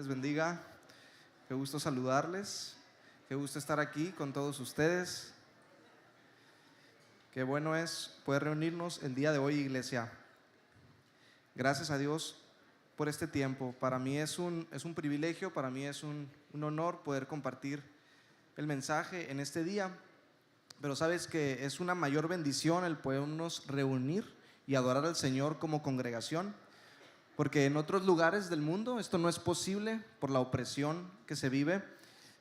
les bendiga. Qué gusto saludarles. Qué gusto estar aquí con todos ustedes. Qué bueno es poder reunirnos el día de hoy, iglesia. Gracias a Dios por este tiempo. Para mí es un privilegio, para mí es un honor poder compartir el mensaje en este día. Pero sabes que es una mayor bendición el podernos reunir y adorar al Señor como congregación. Porque en otros lugares del mundo esto no es posible por la opresión que se vive,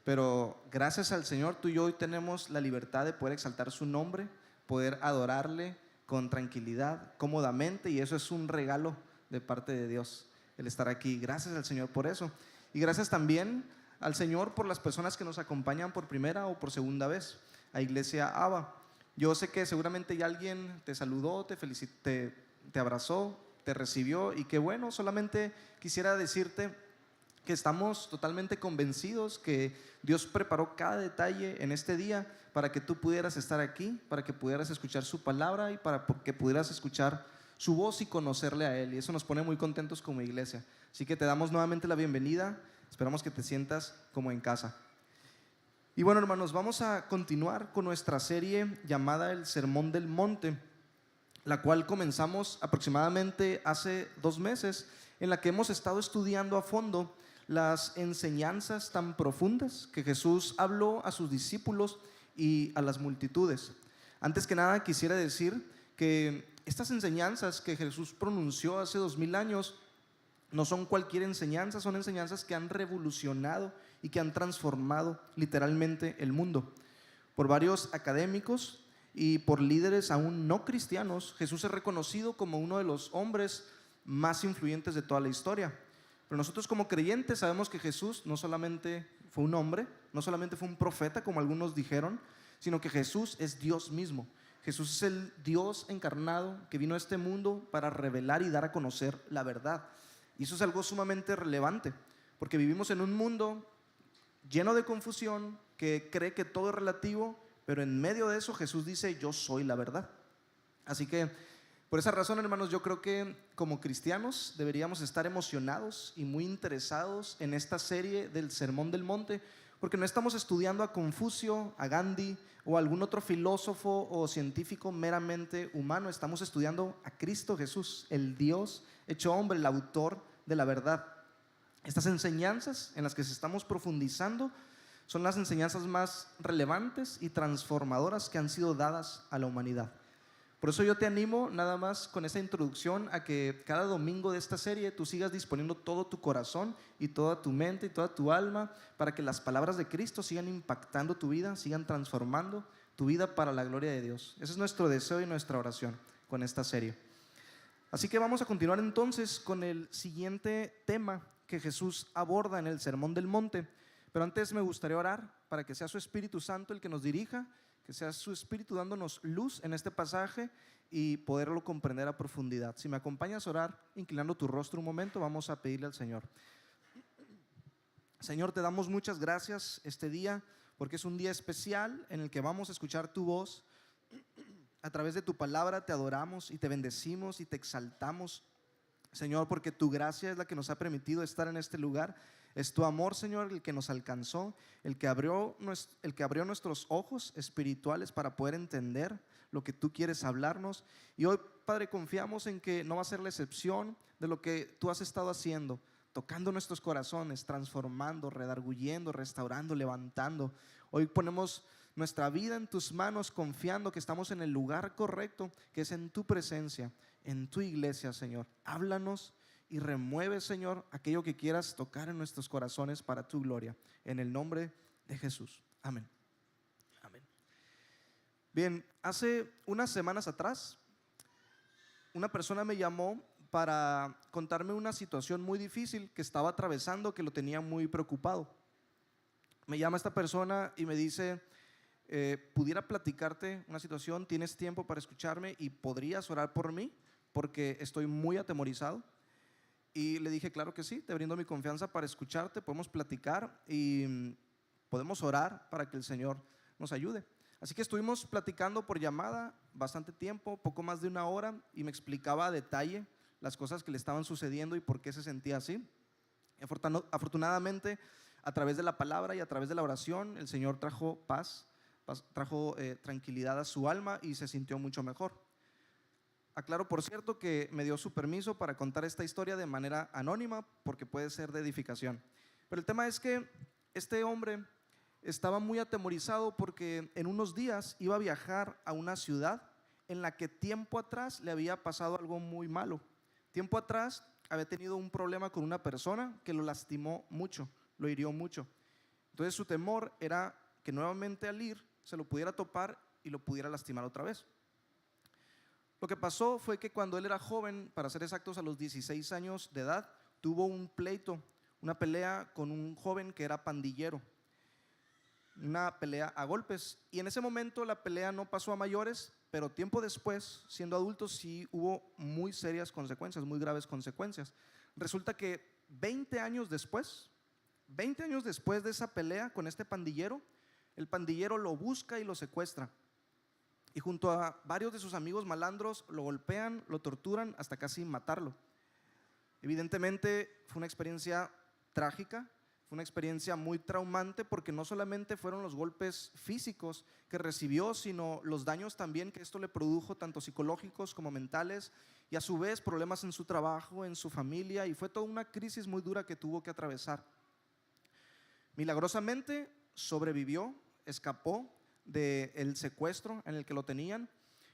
pero gracias al Señor tú y yo hoy tenemos la libertad de poder exaltar su nombre, poder adorarle con tranquilidad, cómodamente, y eso es un regalo de parte de Dios, el estar aquí. Gracias al Señor por eso, y gracias también al Señor por las personas que nos acompañan por primera o por segunda vez a Iglesia Abba. Yo sé que seguramente ya alguien te saludó, te felicitó, te abrazó, te recibió, y qué bueno. Solamente quisiera decirte que estamos totalmente convencidos que Dios preparó cada detalle en este día para que tú pudieras estar aquí, para que pudieras escuchar su palabra y para que pudieras escuchar su voz y conocerle a Él, y eso nos pone muy contentos como iglesia. Así que te damos nuevamente la bienvenida, esperamos que te sientas como en casa. Y bueno, hermanos, vamos a continuar con nuestra serie llamada El Sermón del Monte, la cual comenzamos aproximadamente hace 2 meses, en la que hemos estado estudiando a fondo las enseñanzas tan profundas que Jesús habló a sus discípulos y a las multitudes. Antes que nada quisiera decir que estas enseñanzas que Jesús pronunció hace 2000 años no son cualquier enseñanza, son enseñanzas que han revolucionado y que han transformado literalmente el mundo. Por varios académicos y por líderes aún no cristianos, Jesús es reconocido como uno de los hombres más influyentes de toda la historia. Pero nosotros como creyentes sabemos que Jesús no solamente fue un hombre, no solamente fue un profeta como algunos dijeron, sino que Jesús es Dios mismo. Jesús es el Dios encarnado que vino a este mundo para revelar y dar a conocer la verdad. Y eso es algo sumamente relevante, porque vivimos en un mundo lleno de confusión, que cree que todo es relativo, pero en medio de eso Jesús dice: yo soy la verdad. Así que por esa razón, hermanos, yo creo que como cristianos deberíamos estar emocionados y muy interesados en esta serie del Sermón del Monte, porque no estamos estudiando a Confucio, a Gandhi o a algún otro filósofo o científico meramente humano. Estamos estudiando a Cristo Jesús, el Dios hecho hombre, el autor de la verdad. Estas enseñanzas en las que estamos profundizando son las enseñanzas más relevantes y transformadoras que han sido dadas a la humanidad. Por eso yo te animo nada más con esta introducción a que cada domingo de esta serie tú sigas disponiendo todo tu corazón y toda tu mente y toda tu alma para que las palabras de Cristo sigan impactando tu vida, sigan transformando tu vida para la gloria de Dios. Ese es nuestro deseo y nuestra oración con esta serie. Así que vamos a continuar entonces con el siguiente tema que Jesús aborda en el Sermón del Monte. Pero antes me gustaría orar para que sea su Espíritu Santo el que nos dirija, que sea su Espíritu dándonos luz en este pasaje y poderlo comprender a profundidad. Si me acompañas a orar, inclinando tu rostro un momento, vamos a pedirle al Señor. Señor, te damos muchas gracias este día, porque es un día especial en el que vamos a escuchar tu voz. A través de tu palabra te adoramos y te bendecimos y te exaltamos, Señor, porque tu gracia es la que nos ha permitido estar en este lugar. Es tu amor, Señor, el que nos alcanzó, el que abrió nuestros ojos espirituales para poder entender lo que tú quieres hablarnos. Y hoy, Padre, confiamos en que no va a ser la excepción de lo que tú has estado haciendo, tocando nuestros corazones, transformando, redarguyendo, restaurando, levantando. Hoy ponemos nuestra vida en tus manos, confiando que estamos en el lugar correcto, que es en tu presencia, en tu iglesia, Señor. Háblanos y remueve, Señor, aquello que quieras tocar en nuestros corazones para tu gloria, en el nombre de Jesús. Amén. Amén. Bien, hace unas semanas atrás una persona me llamó para contarme una situación muy difícil que estaba atravesando, que lo tenía muy preocupado. Me llama esta persona y me dice: pudiera platicarte una situación, ¿tienes tiempo para escucharme y podrías orar por mí? Porque estoy muy atemorizado. Y le dije: claro que sí, te brindo mi confianza para escucharte, podemos platicar y podemos orar para que el Señor nos ayude. Así que estuvimos platicando por llamada bastante tiempo, poco más de 1 hora, y me explicaba a detalle las cosas que le estaban sucediendo y por qué se sentía así. Afortunadamente, a través de la palabra y a través de la oración, el Señor trajo paz, trajo tranquilidad a su alma y se sintió mucho mejor. Aclaro, por cierto, que me dio su permiso para contar esta historia de manera anónima porque puede ser de edificación. Pero el tema es que este hombre estaba muy atemorizado porque en unos días iba a viajar a una ciudad en la que tiempo atrás le había pasado algo muy malo. Tiempo atrás había tenido un problema con una persona que lo lastimó mucho, lo hirió mucho. Entonces su temor era que nuevamente al ir se lo pudiera topar y lo pudiera lastimar otra vez. Lo que pasó fue que cuando él era joven, para ser exactos a los 16 años de edad, tuvo un pleito, una pelea con un joven que era pandillero, una pelea a golpes, y en ese momento la pelea no pasó a mayores, pero tiempo después, siendo adultos, sí hubo muy serias consecuencias, muy graves consecuencias. Resulta que 20 años después de esa pelea con este pandillero, el pandillero lo busca y lo secuestra. Y junto a varios de sus amigos malandros lo golpean, lo torturan hasta casi matarlo. Evidentemente fue una experiencia trágica, fue una experiencia muy traumante porque no solamente fueron los golpes físicos que recibió, sino los daños también que esto le produjo, tanto psicológicos como mentales, y a su vez problemas en su trabajo, en su familia, y fue toda una crisis muy dura que tuvo que atravesar. Milagrosamente sobrevivió, escapó del secuestro en el que lo tenían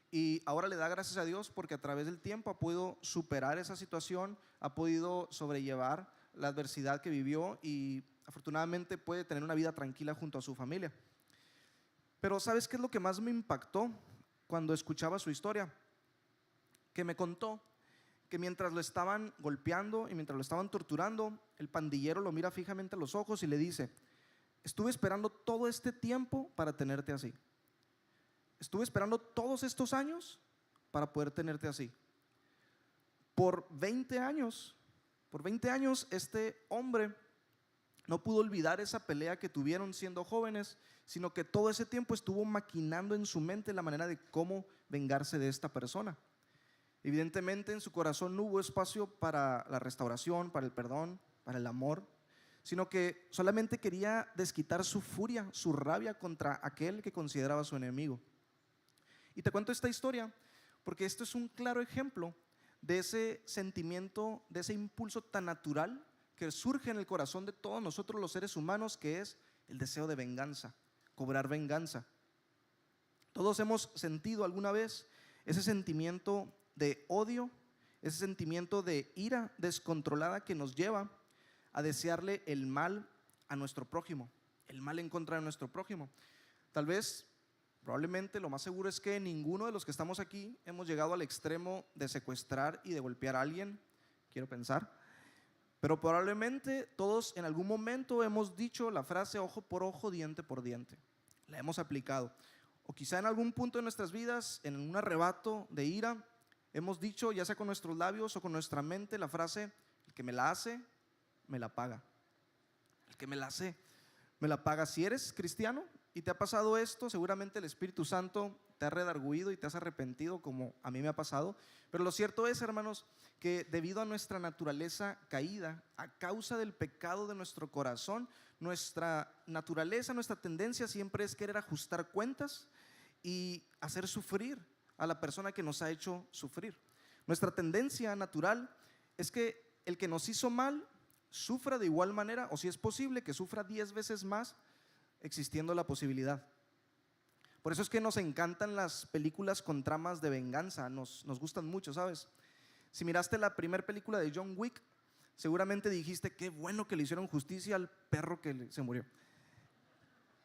y ahora le da gracias a Dios porque a través del tiempo ha podido superar esa situación, ha podido sobrellevar la adversidad que vivió y afortunadamente puede tener una vida tranquila junto a su familia. Pero ¿sabes qué es lo que más me impactó cuando escuchaba su historia? Que me contó que mientras lo estaban golpeando y mientras lo estaban torturando, el pandillero lo mira fijamente a los ojos y le dice: estuve esperando todo este tiempo para tenerte así. Estuve esperando todos estos años para poder tenerte así. Por 20 años este hombre no pudo olvidar esa pelea que tuvieron siendo jóvenes, sino que todo ese tiempo estuvo maquinando en su mente la manera de cómo vengarse de esta persona. Evidentemente en su corazón no hubo espacio para la restauración, para el perdón, para el amor, sino que solamente quería desquitar su furia, su rabia contra aquel que consideraba su enemigo. Y te cuento esta historia porque esto es un claro ejemplo de ese sentimiento, de ese impulso tan natural que surge en el corazón de todos nosotros los seres humanos, que es el deseo de venganza, cobrar venganza. Todos hemos sentido alguna vez ese sentimiento de odio, ese sentimiento de ira descontrolada que nos lleva a desearle el mal a nuestro prójimo, el mal en contra de nuestro prójimo. Tal vez, probablemente, lo más seguro es que ninguno de los que estamos aquí hemos llegado al extremo de secuestrar y de golpear a alguien, quiero pensar, pero probablemente todos en algún momento hemos dicho la frase ojo por ojo, diente por diente. La hemos aplicado. O quizá en algún punto de nuestras vidas, en un arrebato de ira, hemos dicho, ya sea con nuestros labios o con nuestra mente, la frase: el que me la hace, me la paga. El que me la hace, me la paga. Si eres cristiano y te ha pasado esto, seguramente el Espíritu Santo te ha redarguido y te has arrepentido, como a mí me ha pasado. Pero lo cierto es, hermanos, que debido a nuestra naturaleza caída, a causa del pecado de nuestro corazón, nuestra naturaleza, nuestra tendencia siempre es querer ajustar cuentas y hacer sufrir a la persona que nos ha hecho sufrir. Nuestra tendencia natural es que el que nos hizo mal sufra de igual manera, o si es posible, que sufra 10 veces más, existiendo la posibilidad. Por eso es que nos encantan las películas con tramas de venganza, nos gustan mucho, ¿sabes? Si miraste la primera película de John Wick, seguramente dijiste: qué bueno que le hicieron justicia al perro que se murió.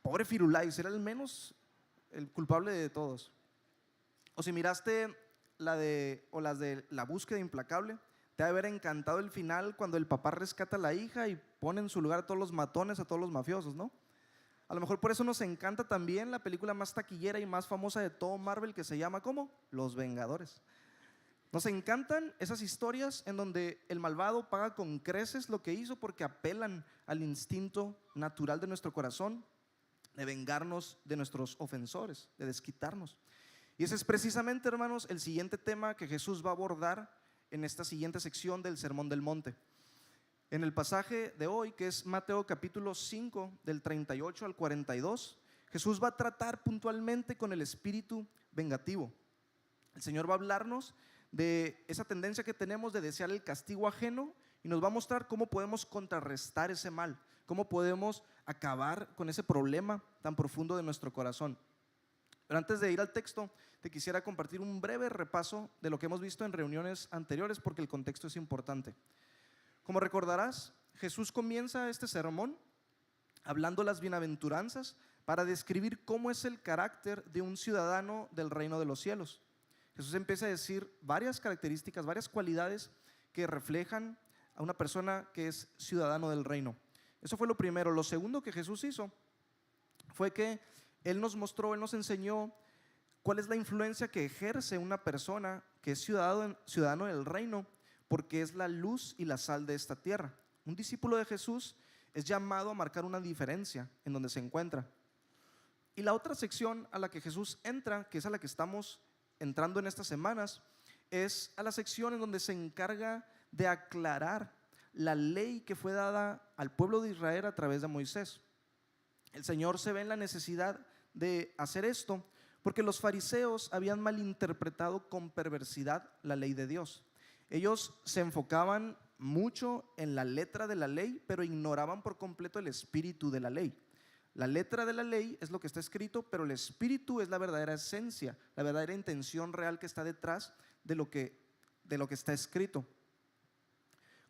Pobre Firulais, era el menos el culpable de todos. O si miraste las de La búsqueda implacable, te va a haber encantado el final cuando el papá rescata a la hija y pone en su lugar a todos los matones, a todos los mafiosos, ¿no? A lo mejor por eso nos encanta también la película más taquillera y más famosa de todo Marvel, que se llama ¿cómo? Los Vengadores. Nos encantan esas historias en donde el malvado paga con creces lo que hizo, porque apelan al instinto natural de nuestro corazón de vengarnos de nuestros ofensores, de desquitarnos. Y ese es precisamente, hermanos, el siguiente tema que Jesús va a abordar en esta siguiente sección del Sermón del Monte. En el pasaje de hoy, que es Mateo capítulo 5, del 38 al 42, Jesús va a tratar puntualmente con el espíritu vengativo. El Señor va a hablarnos de esa tendencia que tenemos de desear el castigo ajeno y nos va a mostrar cómo podemos contrarrestar ese mal, cómo podemos acabar con ese problema tan profundo de nuestro corazón. Pero antes de ir al texto, te quisiera compartir un breve repaso de lo que hemos visto en reuniones anteriores, porque el contexto es importante. Como recordarás, Jesús comienza este sermón hablando las bienaventuranzas para describir cómo es el carácter de un ciudadano del reino de los cielos. Jesús empieza a decir varias características, varias cualidades que reflejan a una persona que es ciudadano del reino. Eso fue lo primero. Lo segundo que Jesús hizo fue que Él nos mostró, Él nos enseñó cuál es la influencia que ejerce una persona que es ciudadano del reino, porque es la luz y la sal de esta tierra. Un discípulo de Jesús es llamado a marcar una diferencia en donde se encuentra. Y la otra sección a la que Jesús entra, que es a la que estamos entrando en estas semanas, es a la sección en donde se encarga de aclarar la ley que fue dada al pueblo de Israel a través de Moisés. El Señor se ve en la necesidad de hacer esto porque los fariseos habían malinterpretado con perversidad la ley de Dios. Ellos se enfocaban mucho en la letra de la ley, pero ignoraban por completo el espíritu de la ley. La letra de la ley es lo que está escrito, pero el espíritu es la verdadera esencia, la verdadera intención real que está detrás de lo que está escrito.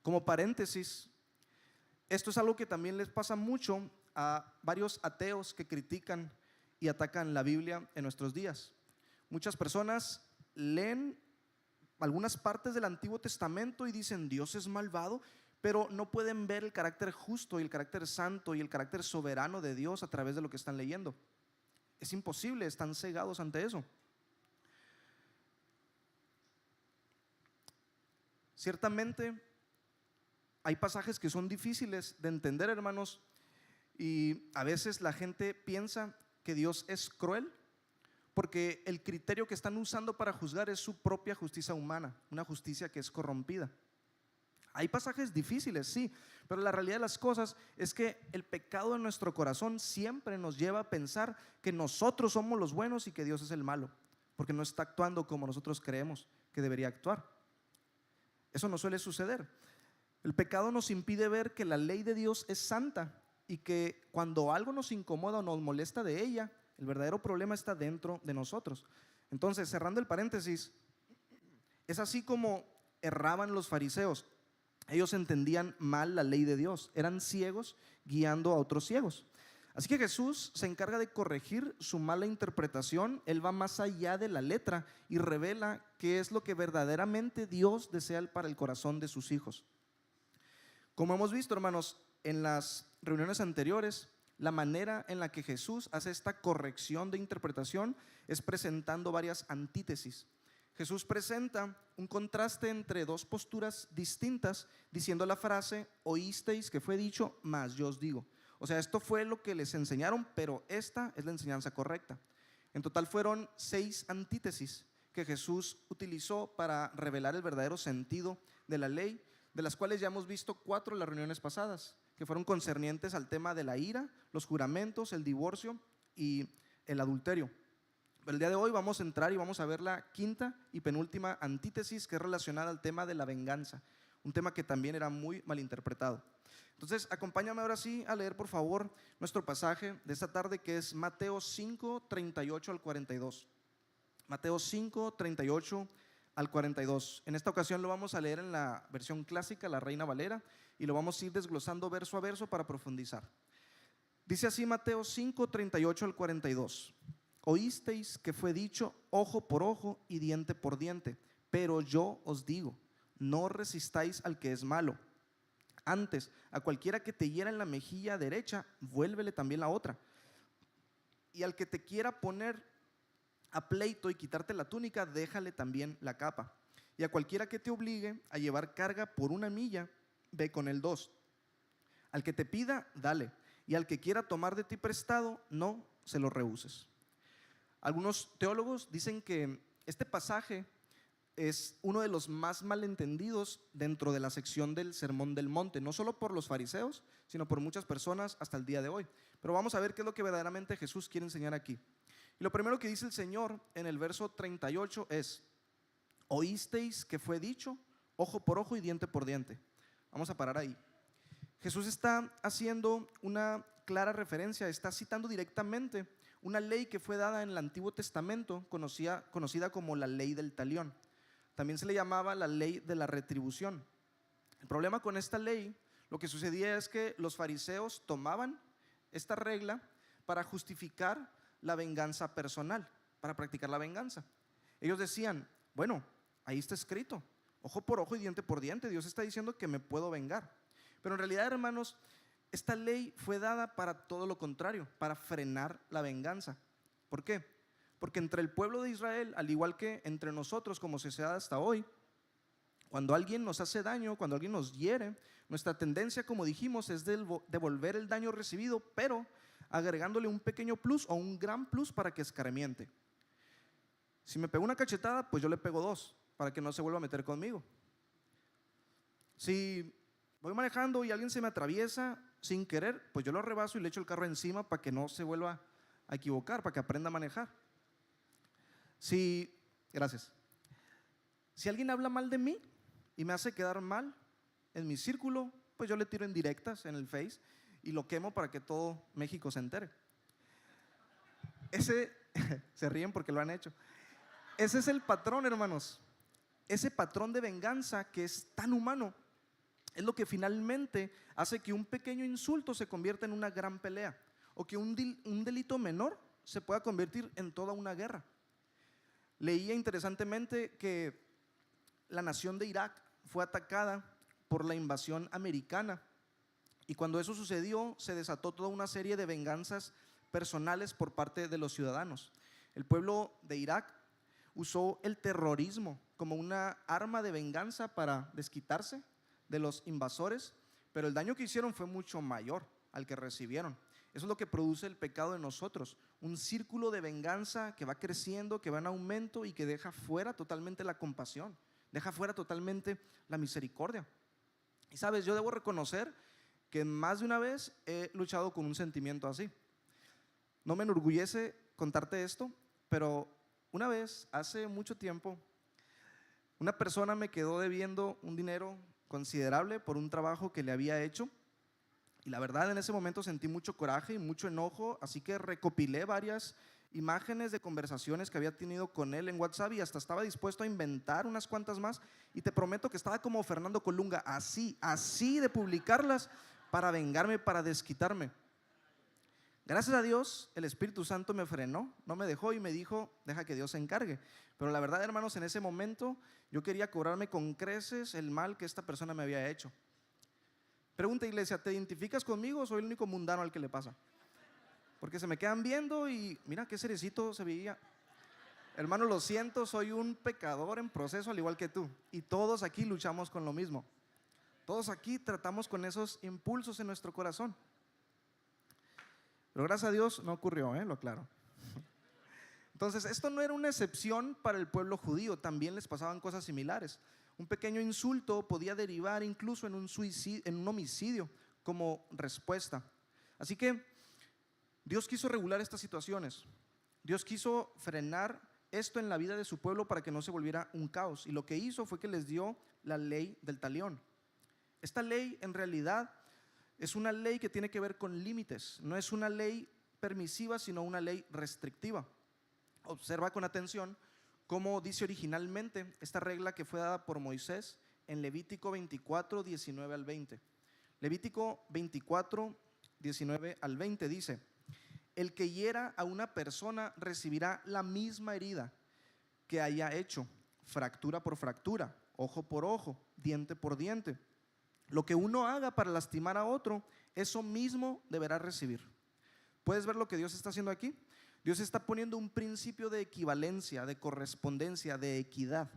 Como paréntesis, esto es algo que también les pasa mucho a varios ateos que critican y atacan la Biblia en nuestros días. Muchas personas leen algunas partes del Antiguo Testamento y dicen Dios es malvado, pero no pueden ver el carácter justo y el carácter santo y el carácter soberano de Dios a través de lo que están leyendo. Es imposible, están cegados ante eso. Ciertamente hay pasajes que son difíciles de entender, hermanos, y a veces la gente piensa que Dios es cruel porque el criterio que están usando para juzgar es su propia justicia humana, una justicia que es corrompida. Hay pasajes difíciles, sí, pero la realidad de las cosas es que el pecado en nuestro corazón siempre nos lleva a pensar que nosotros somos los buenos y que Dios es el malo, porque no está actuando como nosotros creemos que debería actuar. Eso no suele suceder. El pecado nos impide ver que la ley de Dios es santa y que cuando algo nos incomoda o nos molesta de ella, el verdadero problema está dentro de nosotros. Entonces, cerrando el paréntesis, es así como erraban los fariseos. Ellos entendían mal la ley de Dios, eran ciegos guiando a otros ciegos. Así que Jesús se encarga de corregir su mala interpretación. Él va más allá de la letra y revela qué es lo que verdaderamente Dios desea para el corazón de sus hijos. Como hemos visto, hermanos, en las reuniones anteriores, la manera en la que Jesús hace esta corrección de interpretación es presentando varias antítesis. Jesús presenta un contraste entre dos posturas distintas, diciendo la frase: oísteis que fue dicho, mas yo os digo. O sea, esto fue lo que les enseñaron, pero esta es la enseñanza correcta. En total fueron 6 antítesis que Jesús utilizó para revelar el verdadero sentido de la ley, de las cuales ya hemos visto 4 en las reuniones pasadas, que fueron concernientes al tema de la ira, los juramentos, el divorcio y el adulterio. Pero el día de hoy vamos a entrar y vamos a ver la quinta y penúltima antítesis, que es relacionada al tema de la venganza, un tema que también era muy malinterpretado. Entonces, acompáñame ahora sí a leer, por favor, nuestro pasaje de esta tarde, que es Mateo 5, 38 al 42. Mateo 5, 38 al 42. En esta ocasión lo vamos a leer en la versión clásica, la Reina Valera, y lo vamos a ir desglosando verso a verso para profundizar. Dice así Mateo 5, 38 al 42. Oísteis que fue dicho ojo por ojo y diente por diente, pero yo os digo, no resistáis al que es malo. Antes, a cualquiera que te hiera en la mejilla derecha, vuélvele también la otra. Y al que te quiera poner a pleito y quitarte la túnica, déjale también la capa. Y a cualquiera que te obligue a llevar carga por 1 milla, ve con él 2. Al que te pida, dale. Y al que quiera tomar de ti prestado, no se lo rehuses. Algunos teólogos dicen que este pasaje es uno de los más malentendidos dentro de la sección del Sermón del Monte, no solo por los fariseos, sino por muchas personas hasta el día de hoy. Pero vamos a ver qué es lo que verdaderamente Jesús quiere enseñar aquí. Y lo primero que dice el Señor en el verso 38 es: oísteis que fue dicho, ojo por ojo y diente por diente. Vamos a parar ahí. Jesús está haciendo una clara referencia, está citando directamente una ley que fue dada en el Antiguo Testamento, conocida como la ley del talión. También se le llamaba la ley de la retribución. El problema con esta ley, lo que sucedía es que los fariseos tomaban esta regla para justificar la venganza personal, para practicar la venganza. Ellos decían: bueno, ahí está escrito, ojo por ojo y diente por diente, Dios está diciendo que me puedo vengar. Pero en realidad, hermanos, esta ley fue dada para todo lo contrario, para frenar la venganza. ¿Por qué? Porque entre el pueblo de Israel, al igual que entre nosotros como sociedad hasta hoy, cuando alguien nos hace daño, cuando alguien nos hiere, nuestra tendencia, como dijimos, es devolver el daño recibido, pero agregándole un pequeño plus o un gran plus para que escarmiente. Si me pegó una cachetada, pues yo le pego dos, para que no se vuelva a meter conmigo. Si voy manejando y alguien se me atraviesa sin querer, pues yo lo rebaso y le echo el carro encima para que no se vuelva a equivocar, para que aprenda a manejar. Gracias. Si alguien habla mal de mí y me hace quedar mal en mi círculo, pues yo le tiro indirectas en el Face y lo quemo para que todo México se entere. Se ríen porque lo han hecho. Ese es el patrón, hermanos. Ese patrón de venganza que es tan humano es lo que finalmente hace que un pequeño insulto se convierta en una gran pelea, o que un delito menor se pueda convertir en toda una guerra. Leía interesantemente que la nación de Irak fue atacada por la invasión americana, y cuando eso sucedió se desató toda una serie de venganzas personales por parte de los ciudadanos. El pueblo de Irak usó el terrorismo como una arma de venganza para desquitarse de los invasores, pero el daño que hicieron fue mucho mayor al que recibieron. Eso es lo que produce el pecado en nosotros, un círculo de venganza que va creciendo, que va en aumento y que deja fuera totalmente la compasión, deja fuera totalmente la misericordia. Y sabes, yo debo reconocer que más de una vez he luchado con un sentimiento así. No me enorgullece contarte esto, pero una vez, hace mucho tiempo, una persona me quedó debiendo un dinero considerable por un trabajo que le había hecho. Y la verdad, en ese momento sentí mucho coraje y mucho enojo, así que recopilé varias imágenes de conversaciones que había tenido con él en WhatsApp y hasta estaba dispuesto a inventar unas cuantas más, y te prometo que estaba como Fernando Colunga, así de publicarlas para vengarme, para desquitarme. Gracias a Dios, el Espíritu Santo me frenó, no me dejó y me dijo: deja que Dios se encargue. Pero la verdad, hermanos, en ese momento yo quería cobrarme con creces el mal que esta persona me había hecho. Pregunta, iglesia, ¿te identificas conmigo o soy el único mundano al que le pasa? Porque se me quedan viendo y mira qué cerecito se veía. Hermano, lo siento, soy un pecador en proceso al igual que tú. Y todos aquí luchamos con lo mismo. Todos aquí tratamos con esos impulsos en nuestro corazón. Pero gracias a Dios no ocurrió, lo aclaro. Entonces, esto no era una excepción para el pueblo judío, también les pasaban cosas similares. Un pequeño insulto podía derivar incluso en un homicidio como respuesta. Así que Dios quiso regular estas situaciones. Dios quiso frenar esto en la vida de su pueblo para que no se volviera un caos. Y lo que hizo fue que les dio la ley del talión. Esta ley en realidad es una ley que tiene que ver con límites. No es una ley permisiva, sino una ley restrictiva. Observa con atención cómo dice originalmente esta regla que fue dada por Moisés en Levítico 24, 19 al 20. Levítico 24, 19 al 20 dice: el que hiera a una persona recibirá la misma herida que haya hecho, fractura por fractura, ojo por ojo, diente por diente. Lo que uno haga para lastimar a otro, eso mismo deberá recibir. ¿Puedes ver lo que Dios está haciendo aquí? Dios está poniendo un principio de equivalencia, de correspondencia, de equidad.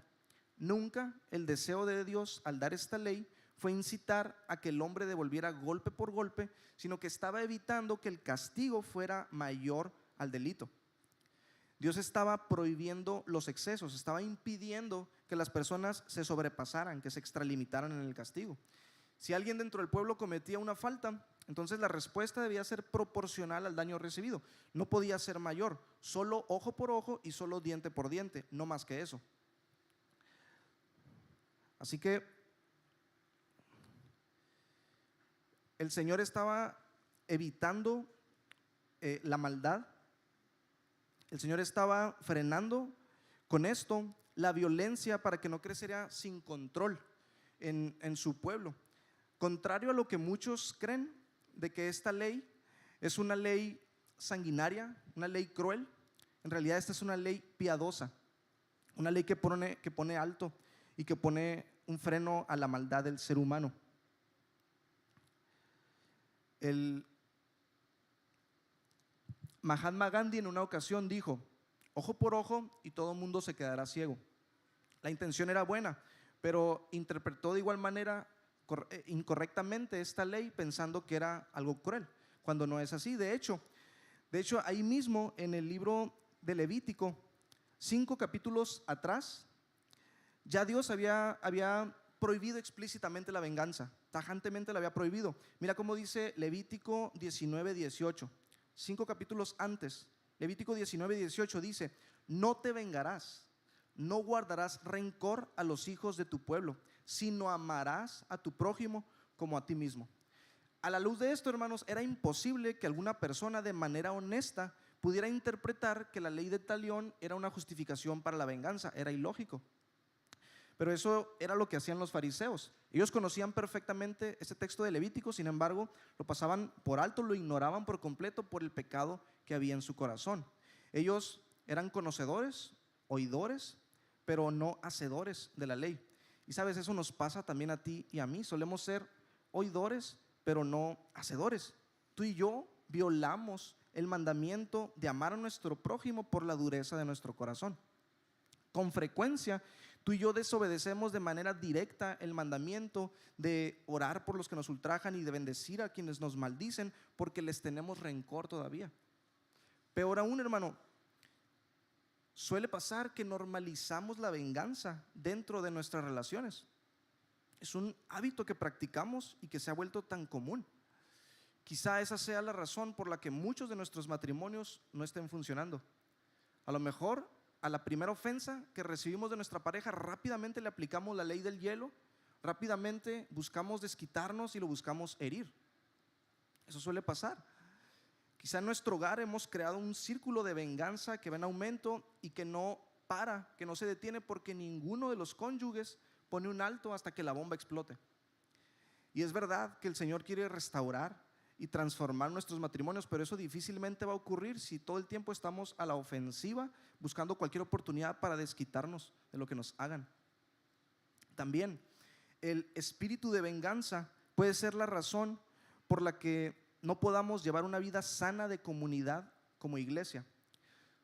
Nunca el deseo de Dios al dar esta ley fue incitar a que el hombre devolviera golpe por golpe, sino que estaba evitando que el castigo fuera mayor al delito. Dios estaba prohibiendo los excesos, estaba impidiendo que las personas se sobrepasaran, que se extralimitaran en el castigo. Si alguien dentro del pueblo cometía una falta, entonces la respuesta debía ser proporcional al daño recibido. No podía ser mayor, solo ojo por ojo y solo diente por diente, no más que eso. Así que el Señor estaba evitando la maldad. El Señor estaba frenando con esto la violencia para que no creciera sin control en su pueblo. Contrario a lo que muchos creen de que esta ley es una ley sanguinaria, una ley cruel, en realidad esta es una ley piadosa, una ley que pone alto y que pone un freno a la maldad del ser humano. El Mahatma Gandhi en una ocasión dijo: ojo por ojo y todo mundo se quedará ciego. La intención era buena, pero interpretó de igual manera incorrectamente esta ley pensando que era algo cruel, cuando no es así. De hecho, ahí mismo en el libro de Levítico, 5 capítulos atrás, ya Dios había prohibido explícitamente la venganza, tajantemente la había prohibido. Mira cómo dice Levítico 19:18, 5 capítulos antes. Levítico 19:18 dice: no te vengarás, no guardarás rencor a los hijos de tu pueblo, sino amarás a tu prójimo como a ti mismo. A la luz de esto, hermanos, era imposible que alguna persona de manera honesta pudiera interpretar que la ley de talión era una justificación para la venganza. Era ilógico. Pero eso era lo que hacían los fariseos. Ellos conocían perfectamente este texto de Levítico, sin embargo, lo pasaban por alto, lo ignoraban por completo por el pecado que había en su corazón. Ellos eran conocedores, oidores, pero no hacedores de la ley. Y sabes, eso nos pasa también a ti y a mí. Solemos ser oidores, pero no hacedores. Tú y yo violamos el mandamiento de amar a nuestro prójimo por la dureza de nuestro corazón. Con frecuencia, tú y yo desobedecemos de manera directa el mandamiento de orar por los que nos ultrajan y de bendecir a quienes nos maldicen porque les tenemos rencor todavía. Peor aún, hermano, suele pasar que normalizamos la venganza dentro de nuestras relaciones. Es un hábito que practicamos y que se ha vuelto tan común. Quizá esa sea la razón por la que muchos de nuestros matrimonios no estén funcionando. A lo mejor a la primera ofensa que recibimos de nuestra pareja rápidamente le aplicamos la ley del hielo, rápidamente buscamos desquitarnos y lo buscamos herir. Eso suele pasar. Quizá en nuestro hogar hemos creado un círculo de venganza que va en aumento y que no para, que no se detiene porque ninguno de los cónyuges pone un alto hasta que la bomba explote. Y es verdad que el Señor quiere restaurar y transformar nuestros matrimonios, pero eso difícilmente va a ocurrir si todo el tiempo estamos a la ofensiva buscando cualquier oportunidad para desquitarnos de lo que nos hagan. También el espíritu de venganza puede ser la razón por la que no podamos llevar una vida sana de comunidad como iglesia.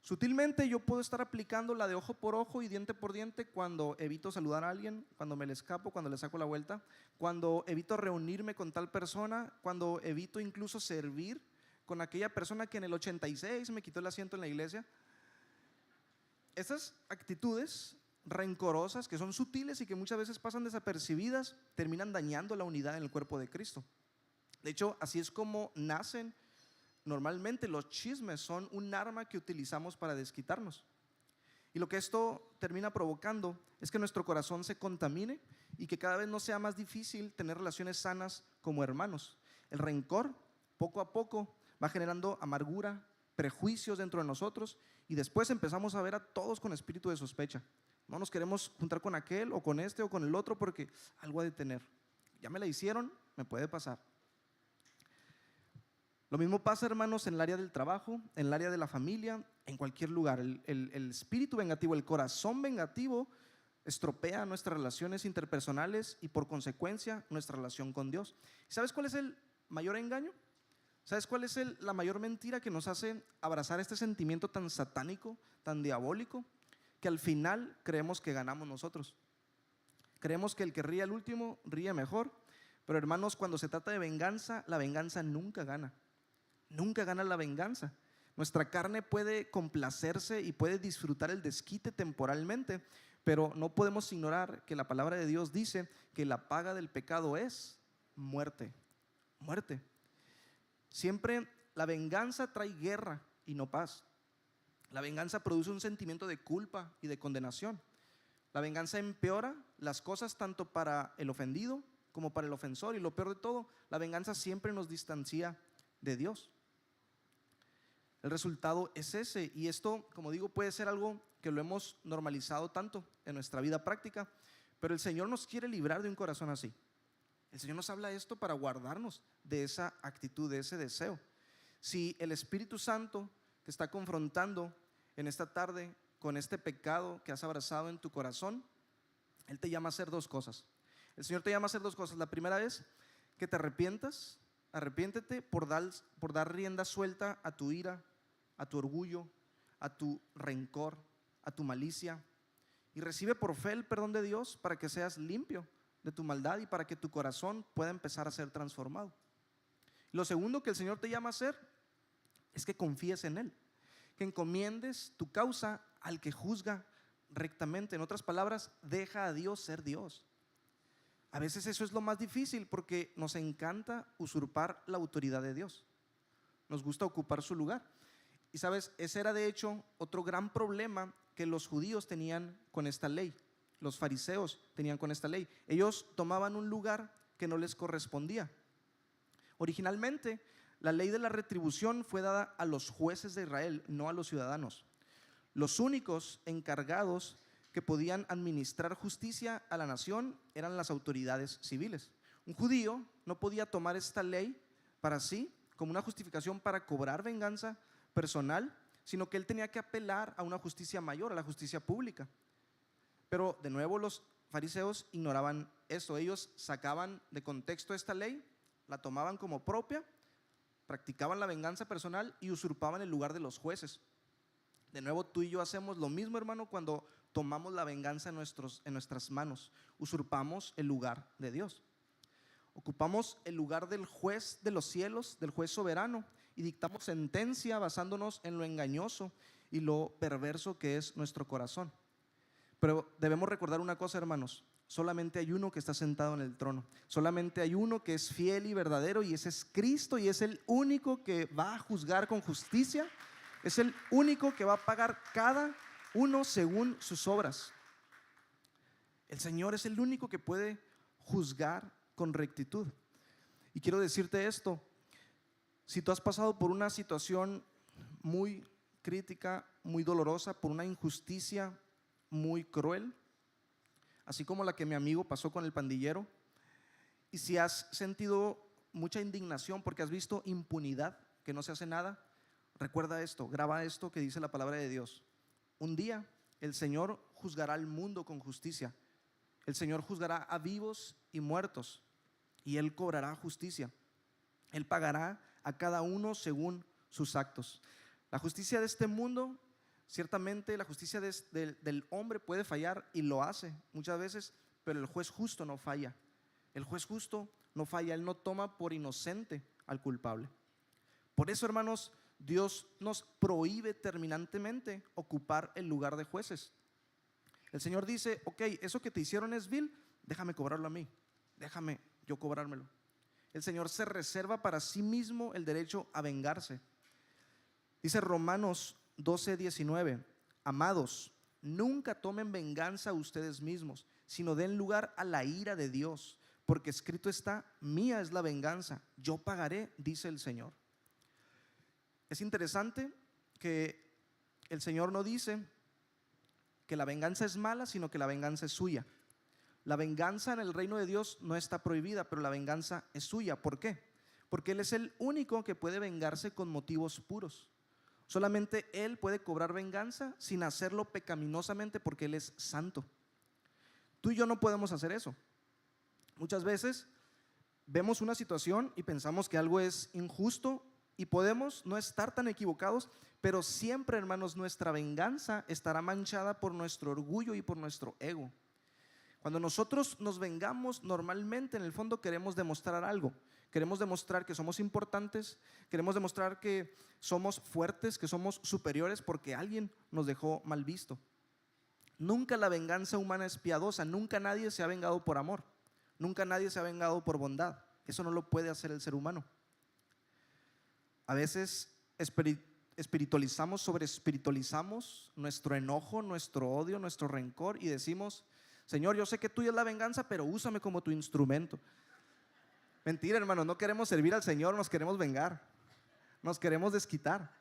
Sutilmente yo puedo estar aplicando la de ojo por ojo y diente por diente cuando evito saludar a alguien, cuando me le escapo, cuando le saco la vuelta, cuando evito reunirme con tal persona, cuando evito incluso servir con aquella persona que en el 86 me quitó el asiento en la iglesia. Estas actitudes rencorosas que son sutiles y que muchas veces pasan desapercibidas terminan dañando la unidad en el cuerpo de Cristo. De hecho, así es como nacen. Normalmente los chismes son un arma que utilizamos para desquitarnos. Y lo que esto termina provocando es que nuestro corazón se contamine y que cada vez nos sea más difícil tener relaciones sanas como hermanos. El rencor poco a poco va generando amargura, prejuicios dentro de nosotros y después empezamos a ver a todos con espíritu de sospecha. No nos queremos juntar con aquel o con este o con el otro porque algo ha de tener. Ya me la hicieron, me puede pasar. Lo mismo pasa, hermanos, en el área del trabajo, en el área de la familia, en cualquier lugar. El espíritu vengativo, el corazón vengativo estropea nuestras relaciones interpersonales y por consecuencia nuestra relación con Dios. ¿Sabes cuál es el mayor engaño? ¿Sabes cuál es la mayor mentira que nos hace abrazar este sentimiento tan satánico, tan diabólico? Que al final creemos que ganamos nosotros. Creemos que el que ríe al último ríe mejor. Pero hermanos, cuando se trata de venganza, la venganza nunca gana. Nunca gana la venganza. Nuestra carne puede complacerse y puede disfrutar el desquite temporalmente, pero no podemos ignorar que la palabra de Dios dice que la paga del pecado es muerte. Muerte. Siempre la venganza trae guerra y no paz. La venganza produce un sentimiento de culpa y de condenación. La venganza empeora las cosas tanto para el ofendido como para el ofensor, y lo peor de todo, la venganza siempre nos distancia de Dios. El resultado es ese, y esto, como digo, puede ser algo que lo hemos normalizado tanto en nuestra vida práctica, pero el Señor nos quiere librar de un corazón así. El Señor nos habla esto para guardarnos de esa actitud, de ese deseo. Si el Espíritu Santo te está confrontando en esta tarde con este pecado que has abrazado en tu corazón, Él te llama a hacer dos cosas. El Señor te llama a hacer dos cosas. La primera es que te arrepientas. Arrepiéntete por dar rienda suelta a tu ira, a tu orgullo, a tu rencor, a tu malicia, y recibe por fe el perdón de Dios para que seas limpio de tu maldad y para que tu corazón pueda empezar a ser transformado. Lo segundo que el Señor te llama a hacer es que confíes en Él, que encomiendes tu causa al que juzga rectamente. En otras palabras, deja a Dios ser Dios. A veces eso es lo más difícil porque nos encanta usurpar la autoridad de Dios. Nos gusta ocupar su lugar. Y sabes, ese era de hecho otro gran problema que los judíos tenían con esta ley. Los fariseos tenían con esta ley. Ellos tomaban un lugar que no les correspondía. Originalmente, la ley de la retribución fue dada a los jueces de Israel, no a los ciudadanos. Los únicos encargados que podían administrar justicia a la nación eran las autoridades civiles. Un judío no podía tomar esta ley para sí como una justificación para cobrar venganza personal, sino que él tenía que apelar a una justicia mayor, a la justicia pública. Pero de nuevo los fariseos ignoraban eso. Ellos sacaban de contexto esta ley, la tomaban como propia, practicaban la venganza personal y usurpaban el lugar de los jueces. De nuevo, tú y yo hacemos lo mismo, hermano, cuando tomamos la venganza en nuestras manos. Usurpamos el lugar de Dios. Ocupamos el lugar del juez de los cielos, del juez soberano, y dictamos sentencia basándonos en lo engañoso y lo perverso que es nuestro corazón. Pero debemos recordar una cosa, hermanos: solamente hay uno que está sentado en el trono. Solamente hay uno que es fiel y verdadero, y ese es Cristo, y es el único que va a juzgar con justicia. Es el único que va a pagar cada uno según sus obras. El Señor es el único que puede juzgar con rectitud. Y quiero decirte esto: si tú has pasado por una situación muy crítica, muy dolorosa, por una injusticia muy cruel, así como la que mi amigo pasó con el pandillero, y si has sentido mucha indignación porque has visto impunidad, que no se hace nada, recuerda esto, graba esto que dice la palabra de Dios: un día el Señor juzgará al mundo con justicia. El Señor juzgará a vivos y muertos, y Él cobrará justicia. Él pagará a cada uno según sus actos. La justicia de este mundo, ciertamente la justicia del hombre puede fallar, y lo hace muchas veces, pero el juez justo no falla. El juez justo no falla, Él no toma por inocente al culpable. Por eso, hermanos, Dios nos prohíbe terminantemente ocupar el lugar de jueces. El Señor dice: ok, eso que te hicieron es vil, déjame cobrarlo a mí, déjame yo cobrármelo. El Señor se reserva para sí mismo el derecho a vengarse. Dice Romanos 12:19: amados, nunca tomen venganza ustedes mismos, sino den lugar a la ira de Dios, porque escrito está: mía es la venganza, yo pagaré, dice el Señor. Es interesante que el Señor no dice que la venganza es mala, sino que la venganza es suya. La venganza en el reino de Dios no está prohibida, pero la venganza es suya. ¿Por qué? Porque Él es el único que puede vengarse con motivos puros. Solamente Él puede cobrar venganza sin hacerlo pecaminosamente, porque Él es santo. Tú y yo no podemos hacer eso. Muchas veces vemos una situación y pensamos que algo es injusto, y podemos no estar tan equivocados, pero siempre, hermanos, nuestra venganza estará manchada por nuestro orgullo y por nuestro ego. Cuando nosotros nos vengamos, normalmente en el fondo queremos demostrar algo. Queremos demostrar que somos importantes, queremos demostrar que somos fuertes, que somos superiores porque alguien nos dejó mal visto. Nunca la venganza humana es piadosa, nunca nadie se ha vengado por amor, nunca nadie se ha vengado por bondad. Eso no lo puede hacer el ser humano. A veces espiritualizamos, sobreespiritualizamos nuestro enojo, nuestro odio, nuestro rencor y decimos: Señor, yo sé que tuya es la venganza, pero úsame como tu instrumento. Mentira, hermano, no queremos servir al Señor, nos queremos vengar, nos queremos desquitar.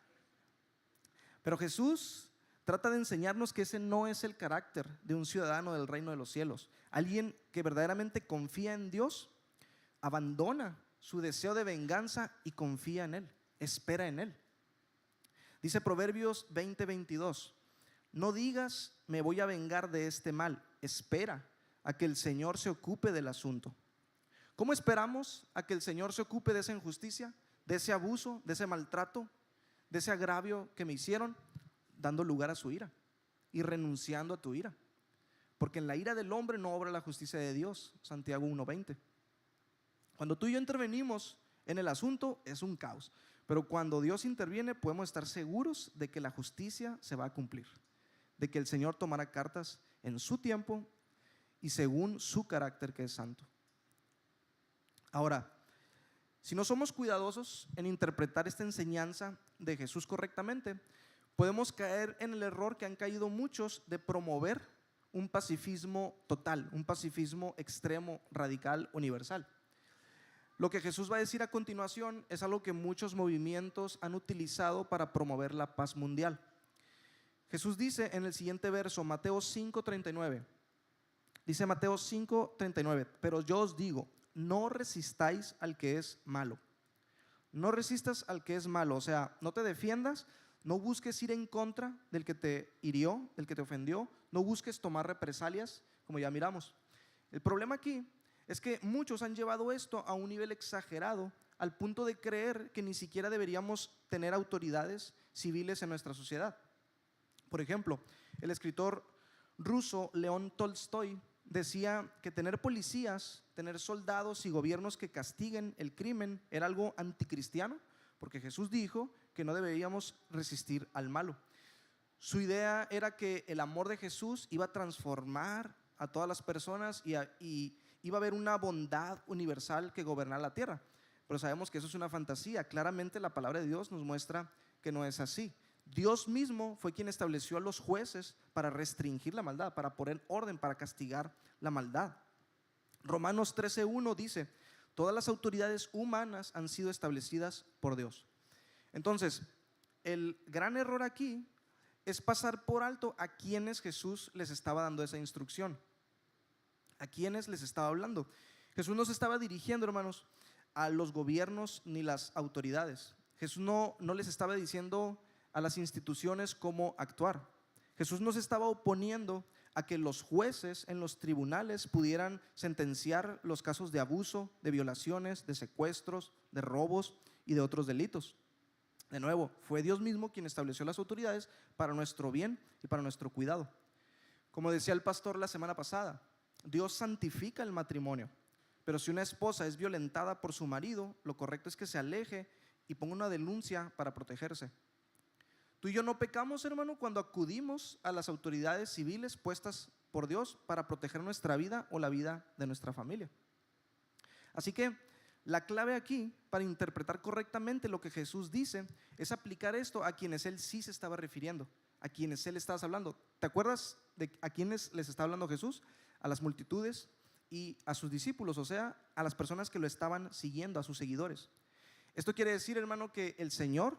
Pero Jesús trata de enseñarnos que ese no es el carácter de un ciudadano del reino de los cielos. Alguien que verdaderamente confía en Dios, abandona su deseo de venganza y confía en Él, espera en Él. Dice Proverbios 20:22: no digas me voy a vengar de este mal, espera a que el Señor se ocupe del asunto. ¿Cómo esperamos a que el Señor se ocupe de esa injusticia, de ese abuso, de ese maltrato, de ese agravio que me hicieron? Dando lugar a su ira y renunciando a tu ira, porque en la ira del hombre no obra la justicia de Dios. Santiago 1:20. Cuando tú y yo intervenimos en el asunto es un caos, pero cuando Dios interviene podemos estar seguros de que la justicia se va a cumplir, de que el Señor tomará cartas en su tiempo y según su carácter, que es santo. Ahora, si no somos cuidadosos en interpretar esta enseñanza de Jesús correctamente, podemos caer en el error que han caído muchos de promover un pacifismo total, un pacifismo extremo, radical, universal. Lo que Jesús va a decir a continuación es algo que muchos movimientos han utilizado para promover la paz mundial. Jesús dice en el siguiente verso, Mateo 5:39, dice Mateo 5:39: pero yo os digo, no resistáis al que es malo. No resistas al que es malo, o sea, no te defiendas, no busques ir en contra del que te hirió, del que te ofendió, no busques tomar represalias, como ya miramos. El problema aquí es que muchos han llevado esto a un nivel exagerado, al punto de creer que ni siquiera deberíamos tener autoridades civiles en nuestra sociedad. Por ejemplo, el escritor ruso León Tolstoy decía que tener policías, tener soldados y gobiernos que castiguen el crimen era algo anticristiano, porque Jesús dijo que no deberíamos resistir al malo. Su idea era que el amor de Jesús iba a transformar a todas las personas y iba a haber una bondad universal que gobernara la tierra. Pero sabemos que eso es una fantasía. Claramente la palabra de Dios nos muestra que no es así. Dios mismo fue quien estableció a los jueces para restringir la maldad, para poner orden, para castigar la maldad. Romanos 13:1 dice: todas las autoridades humanas han sido establecidas por Dios. Entonces, el gran error aquí es pasar por alto a quienes Jesús les estaba dando esa instrucción, a quienes les estaba hablando. Jesús no se estaba dirigiendo, hermanos, a los gobiernos ni las autoridades. Jesús no les estaba diciendo a las instituciones cómo actuar. Jesús no se estaba oponiendo a que los jueces en los tribunales pudieran sentenciar los casos de abuso, de violaciones, de secuestros, de robos y de otros delitos. De nuevo, fue Dios mismo quien estableció las autoridades para nuestro bien y para nuestro cuidado. Como decía el pastor la semana pasada, Dios santifica el matrimonio, pero si una esposa es violentada por su marido, lo correcto es que se aleje y ponga una denuncia para protegerse. Tú y yo no pecamos, hermano, cuando acudimos a las autoridades civiles puestas por Dios para proteger nuestra vida o la vida de nuestra familia. Así que la clave aquí para interpretar correctamente lo que Jesús dice es aplicar esto a quienes Él sí se estaba refiriendo, a quienes Él estaba hablando. ¿Te acuerdas de a quienes les estaba hablando Jesús? A las multitudes y a sus discípulos, o sea, a las personas que lo estaban siguiendo, a sus seguidores. Esto quiere decir, hermano, que el Señor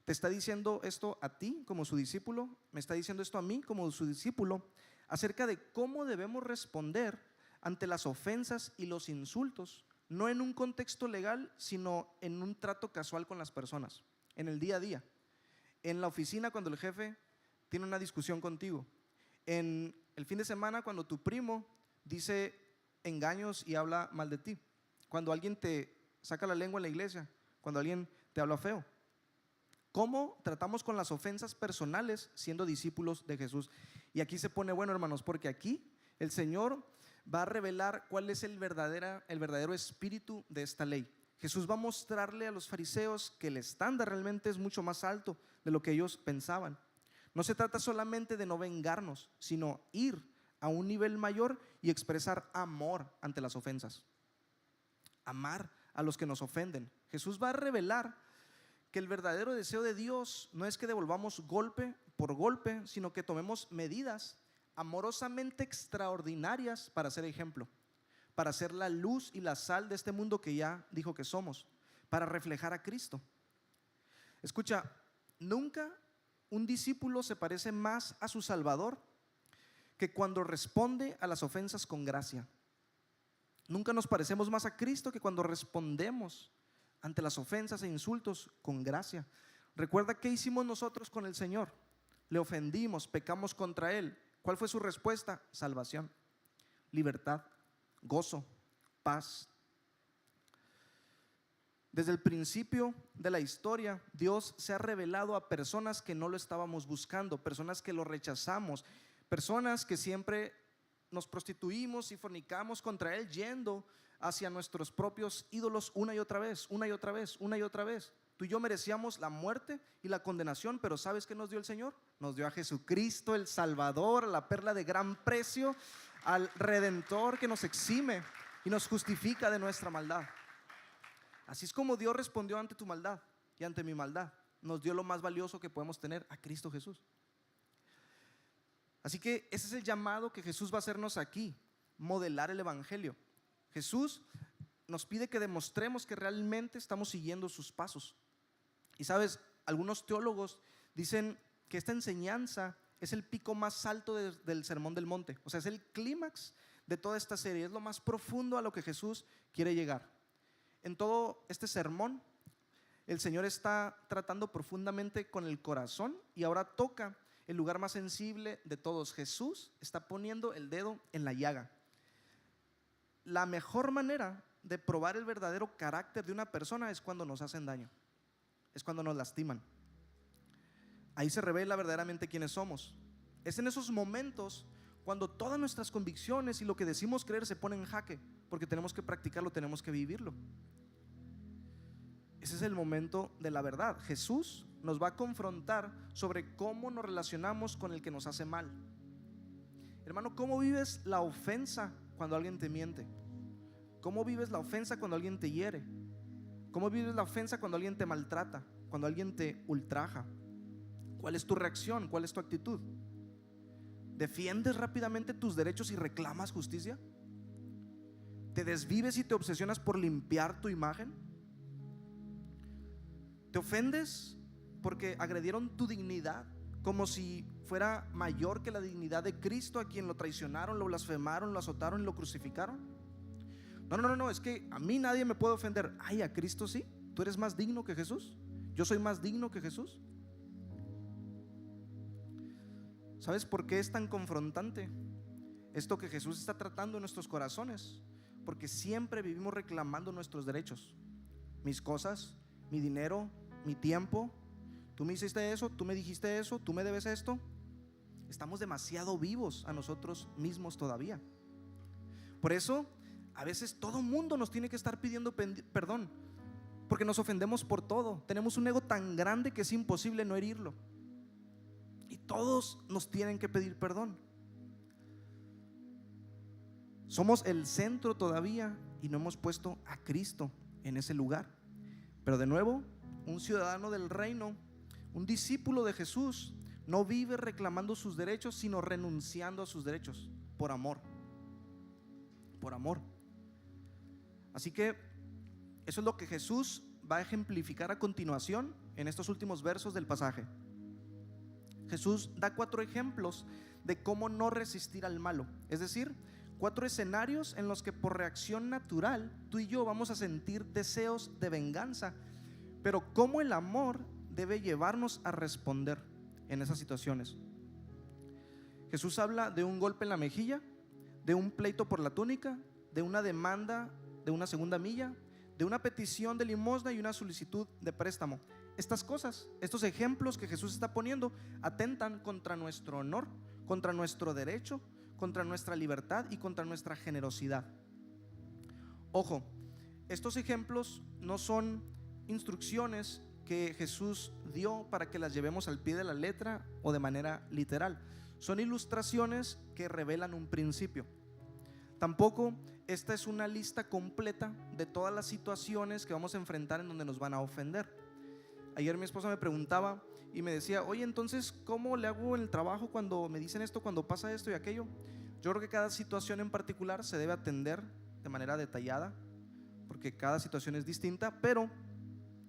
te está diciendo esto a ti como su discípulo, me está diciendo esto a mí como su discípulo, acerca de cómo debemos responder ante las ofensas y los insultos, no en un contexto legal, sino en un trato casual con las personas, en el día a día, en la oficina cuando el jefe tiene una discusión contigo, en el fin de semana cuando tu primo dice engaños y habla mal de ti, cuando alguien te saca la lengua en la iglesia, cuando alguien te habla feo. ¿Cómo tratamos con las ofensas personales siendo discípulos de Jesús? Y aquí se pone bueno, hermanos, porque aquí el Señor va a revelar cuál es el verdadero espíritu de esta ley. Jesús va a mostrarle a los fariseos que el estándar realmente es mucho más alto de lo que ellos pensaban. No se trata solamente de no vengarnos, sino ir a un nivel mayor y expresar amor ante las ofensas. Amar a los que nos ofenden. Jesús va a revelar que el verdadero deseo de Dios no es que devolvamos golpe por golpe, sino que tomemos medidas amorosamente extraordinarias para ser ejemplo, para ser la luz y la sal de este mundo que ya dijo que somos, para reflejar a Cristo. Escucha, nunca un discípulo se parece más a su Salvador que cuando responde a las ofensas con gracia. Nunca nos parecemos más a Cristo que cuando respondemos ante las ofensas e insultos con gracia. Recuerda qué hicimos nosotros con el Señor. Le ofendimos, pecamos contra Él. ¿Cuál fue su respuesta? Salvación, libertad, gozo, paz. Desde el principio de la historia, Dios se ha revelado a personas que no lo estábamos buscando, personas que lo rechazamos, personas que siempre nos prostituimos y fornicamos contra Él, yendo hacia nuestros propios ídolos una y otra vez, una y otra vez, una y otra vez. Tú y yo merecíamos la muerte y la condenación, pero ¿sabes qué nos dio el Señor? Nos dio a Jesucristo, el Salvador, la perla de gran precio, al Redentor que nos exime y nos justifica de nuestra maldad. Así es como Dios respondió ante tu maldad y ante mi maldad. Nos dio lo más valioso que podemos tener, a Cristo Jesús. Así que ese es el llamado que Jesús va a hacernos aquí, modelar el evangelio. Jesús nos pide que demostremos que realmente estamos siguiendo sus pasos. Y sabes, algunos teólogos dicen que esta enseñanza es el pico más alto del Sermón del Monte. O sea, es el clímax de toda esta serie, es lo más profundo a lo que Jesús quiere llegar. En todo este sermón, el Señor está tratando profundamente con el corazón y ahora toca el lugar más sensible de todos. Jesús está poniendo el dedo en la llaga. La mejor manera de probar el verdadero carácter de una persona es cuando nos hacen daño, es cuando nos lastiman. Ahí se revela verdaderamente quiénes somos. Es en esos momentos cuando todas nuestras convicciones y lo que decimos creer se ponen en jaque, porque tenemos que practicarlo, tenemos que vivirlo. Ese es el momento de la verdad. Jesús nos va a confrontar sobre cómo nos relacionamos con el que nos hace mal. Hermano, ¿cómo vives la ofensa cuando alguien te miente? ¿Cómo vives la ofensa cuando alguien te hiere? ¿Cómo vives la ofensa cuando alguien te maltrata? Cuando alguien te ultraja. ¿Cuál es tu reacción? ¿Cuál es tu actitud? ¿Defiendes rápidamente tus derechos y reclamas justicia? ¿Te desvives y te obsesionas por limpiar tu imagen? ¿Te ofendes porque agredieron tu dignidad como si fuera mayor que la dignidad de Cristo, a quien lo traicionaron, lo blasfemaron, lo azotaron y lo crucificaron? No, es que a mí nadie me puede ofender. Ay, a Cristo sí. ¿Tú eres más digno que Jesús? ¿Yo soy más digno que Jesús? ¿Sabes por qué es tan confrontante esto que Jesús está tratando en nuestros corazones? Porque siempre vivimos reclamando nuestros derechos. Mis cosas, mi dinero, mi tiempo. Tú me hiciste eso, tú me dijiste eso, tú me debes esto. Estamos demasiado vivos a nosotros mismos todavía. Por eso a veces todo mundo nos tiene que estar pidiendo perdón, porque nos ofendemos por todo. Tenemos un ego tan grande que es imposible no herirlo, y todos nos tienen que pedir perdón. Somos el centro todavía y no hemos puesto a Cristo en ese lugar. Pero de nuevo, un ciudadano del reino, un discípulo de Jesús, no vive reclamando sus derechos, sino renunciando a sus derechos por amor. Por amor. Así que eso es lo que Jesús va a ejemplificar a continuación en estos últimos versos del pasaje. Jesús da 4 ejemplos de cómo no resistir al malo. Es decir, 4 escenarios en los que por reacción natural tú y yo vamos a sentir deseos de venganza, pero cómo el amor debe llevarnos a responder en esas situaciones. Jesús habla de un golpe en la mejilla, de un pleito por la túnica, de una demanda de una segunda milla, de una petición de limosna y una solicitud de préstamo. Estas cosas, estos ejemplos que Jesús está poniendo, atentan contra nuestro honor, contra nuestro derecho, contra nuestra libertad y contra nuestra generosidad. Ojo, estos ejemplos no son instrucciones que Jesús dio para que las llevemos al pie de la letra o de manera literal. Son ilustraciones que revelan un principio. Tampoco esta es una lista completa de todas las situaciones que vamos a enfrentar en donde nos van a ofender. Ayer mi esposa me preguntaba y me decía: oye, entonces, ¿cómo le hago en el trabajo cuando me dicen esto, cuando pasa esto y aquello? Yo creo que cada situación en particular se debe atender de manera detallada, porque cada situación es distinta, pero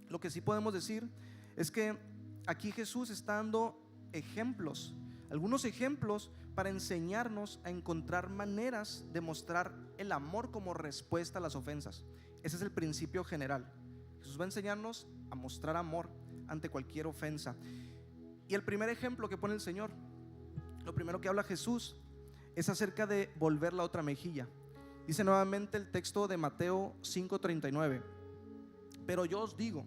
lo que sí podemos decir es que aquí Jesús está dando ejemplos, algunos ejemplos para enseñarnos a encontrar maneras de mostrar el amor como respuesta a las ofensas. Ese es el principio general. Jesús va a enseñarnos a mostrar amor ante cualquier ofensa. Y el primer ejemplo que pone el Señor, lo primero que habla Jesús es acerca de volver la otra mejilla. Dice nuevamente el texto de Mateo 5:39: pero yo os digo,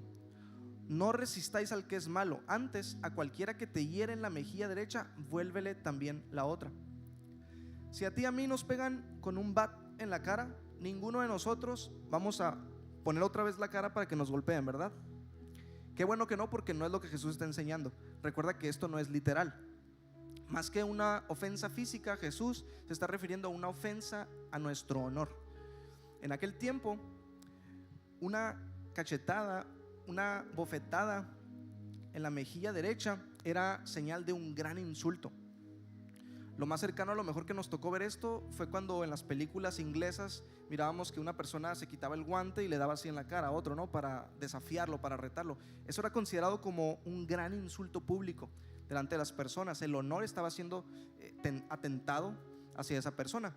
no resistáis al que es malo, antes a cualquiera que te hiere en la mejilla derecha, vuélvele también la otra. Si a ti y a mí nos pegan con un bat en la cara, ninguno de nosotros vamos a poner otra vez la cara para que nos golpeen, ¿verdad? Qué bueno que no, porque no es lo que Jesús está enseñando. Recuerda que esto no es literal. Más que una ofensa física, Jesús se está refiriendo a una ofensa a nuestro honor. En aquel tiempo, una cachetada, una bofetada en la mejilla derecha era señal de un gran insulto. Lo más cercano a lo mejor que nos tocó ver esto fue cuando en las películas inglesas mirábamos que una persona se quitaba el guante y le daba así en la cara a otro, ¿no? Para desafiarlo, para retarlo. Eso era considerado como un gran insulto público delante de las personas. El honor estaba siendo atentado hacia esa persona.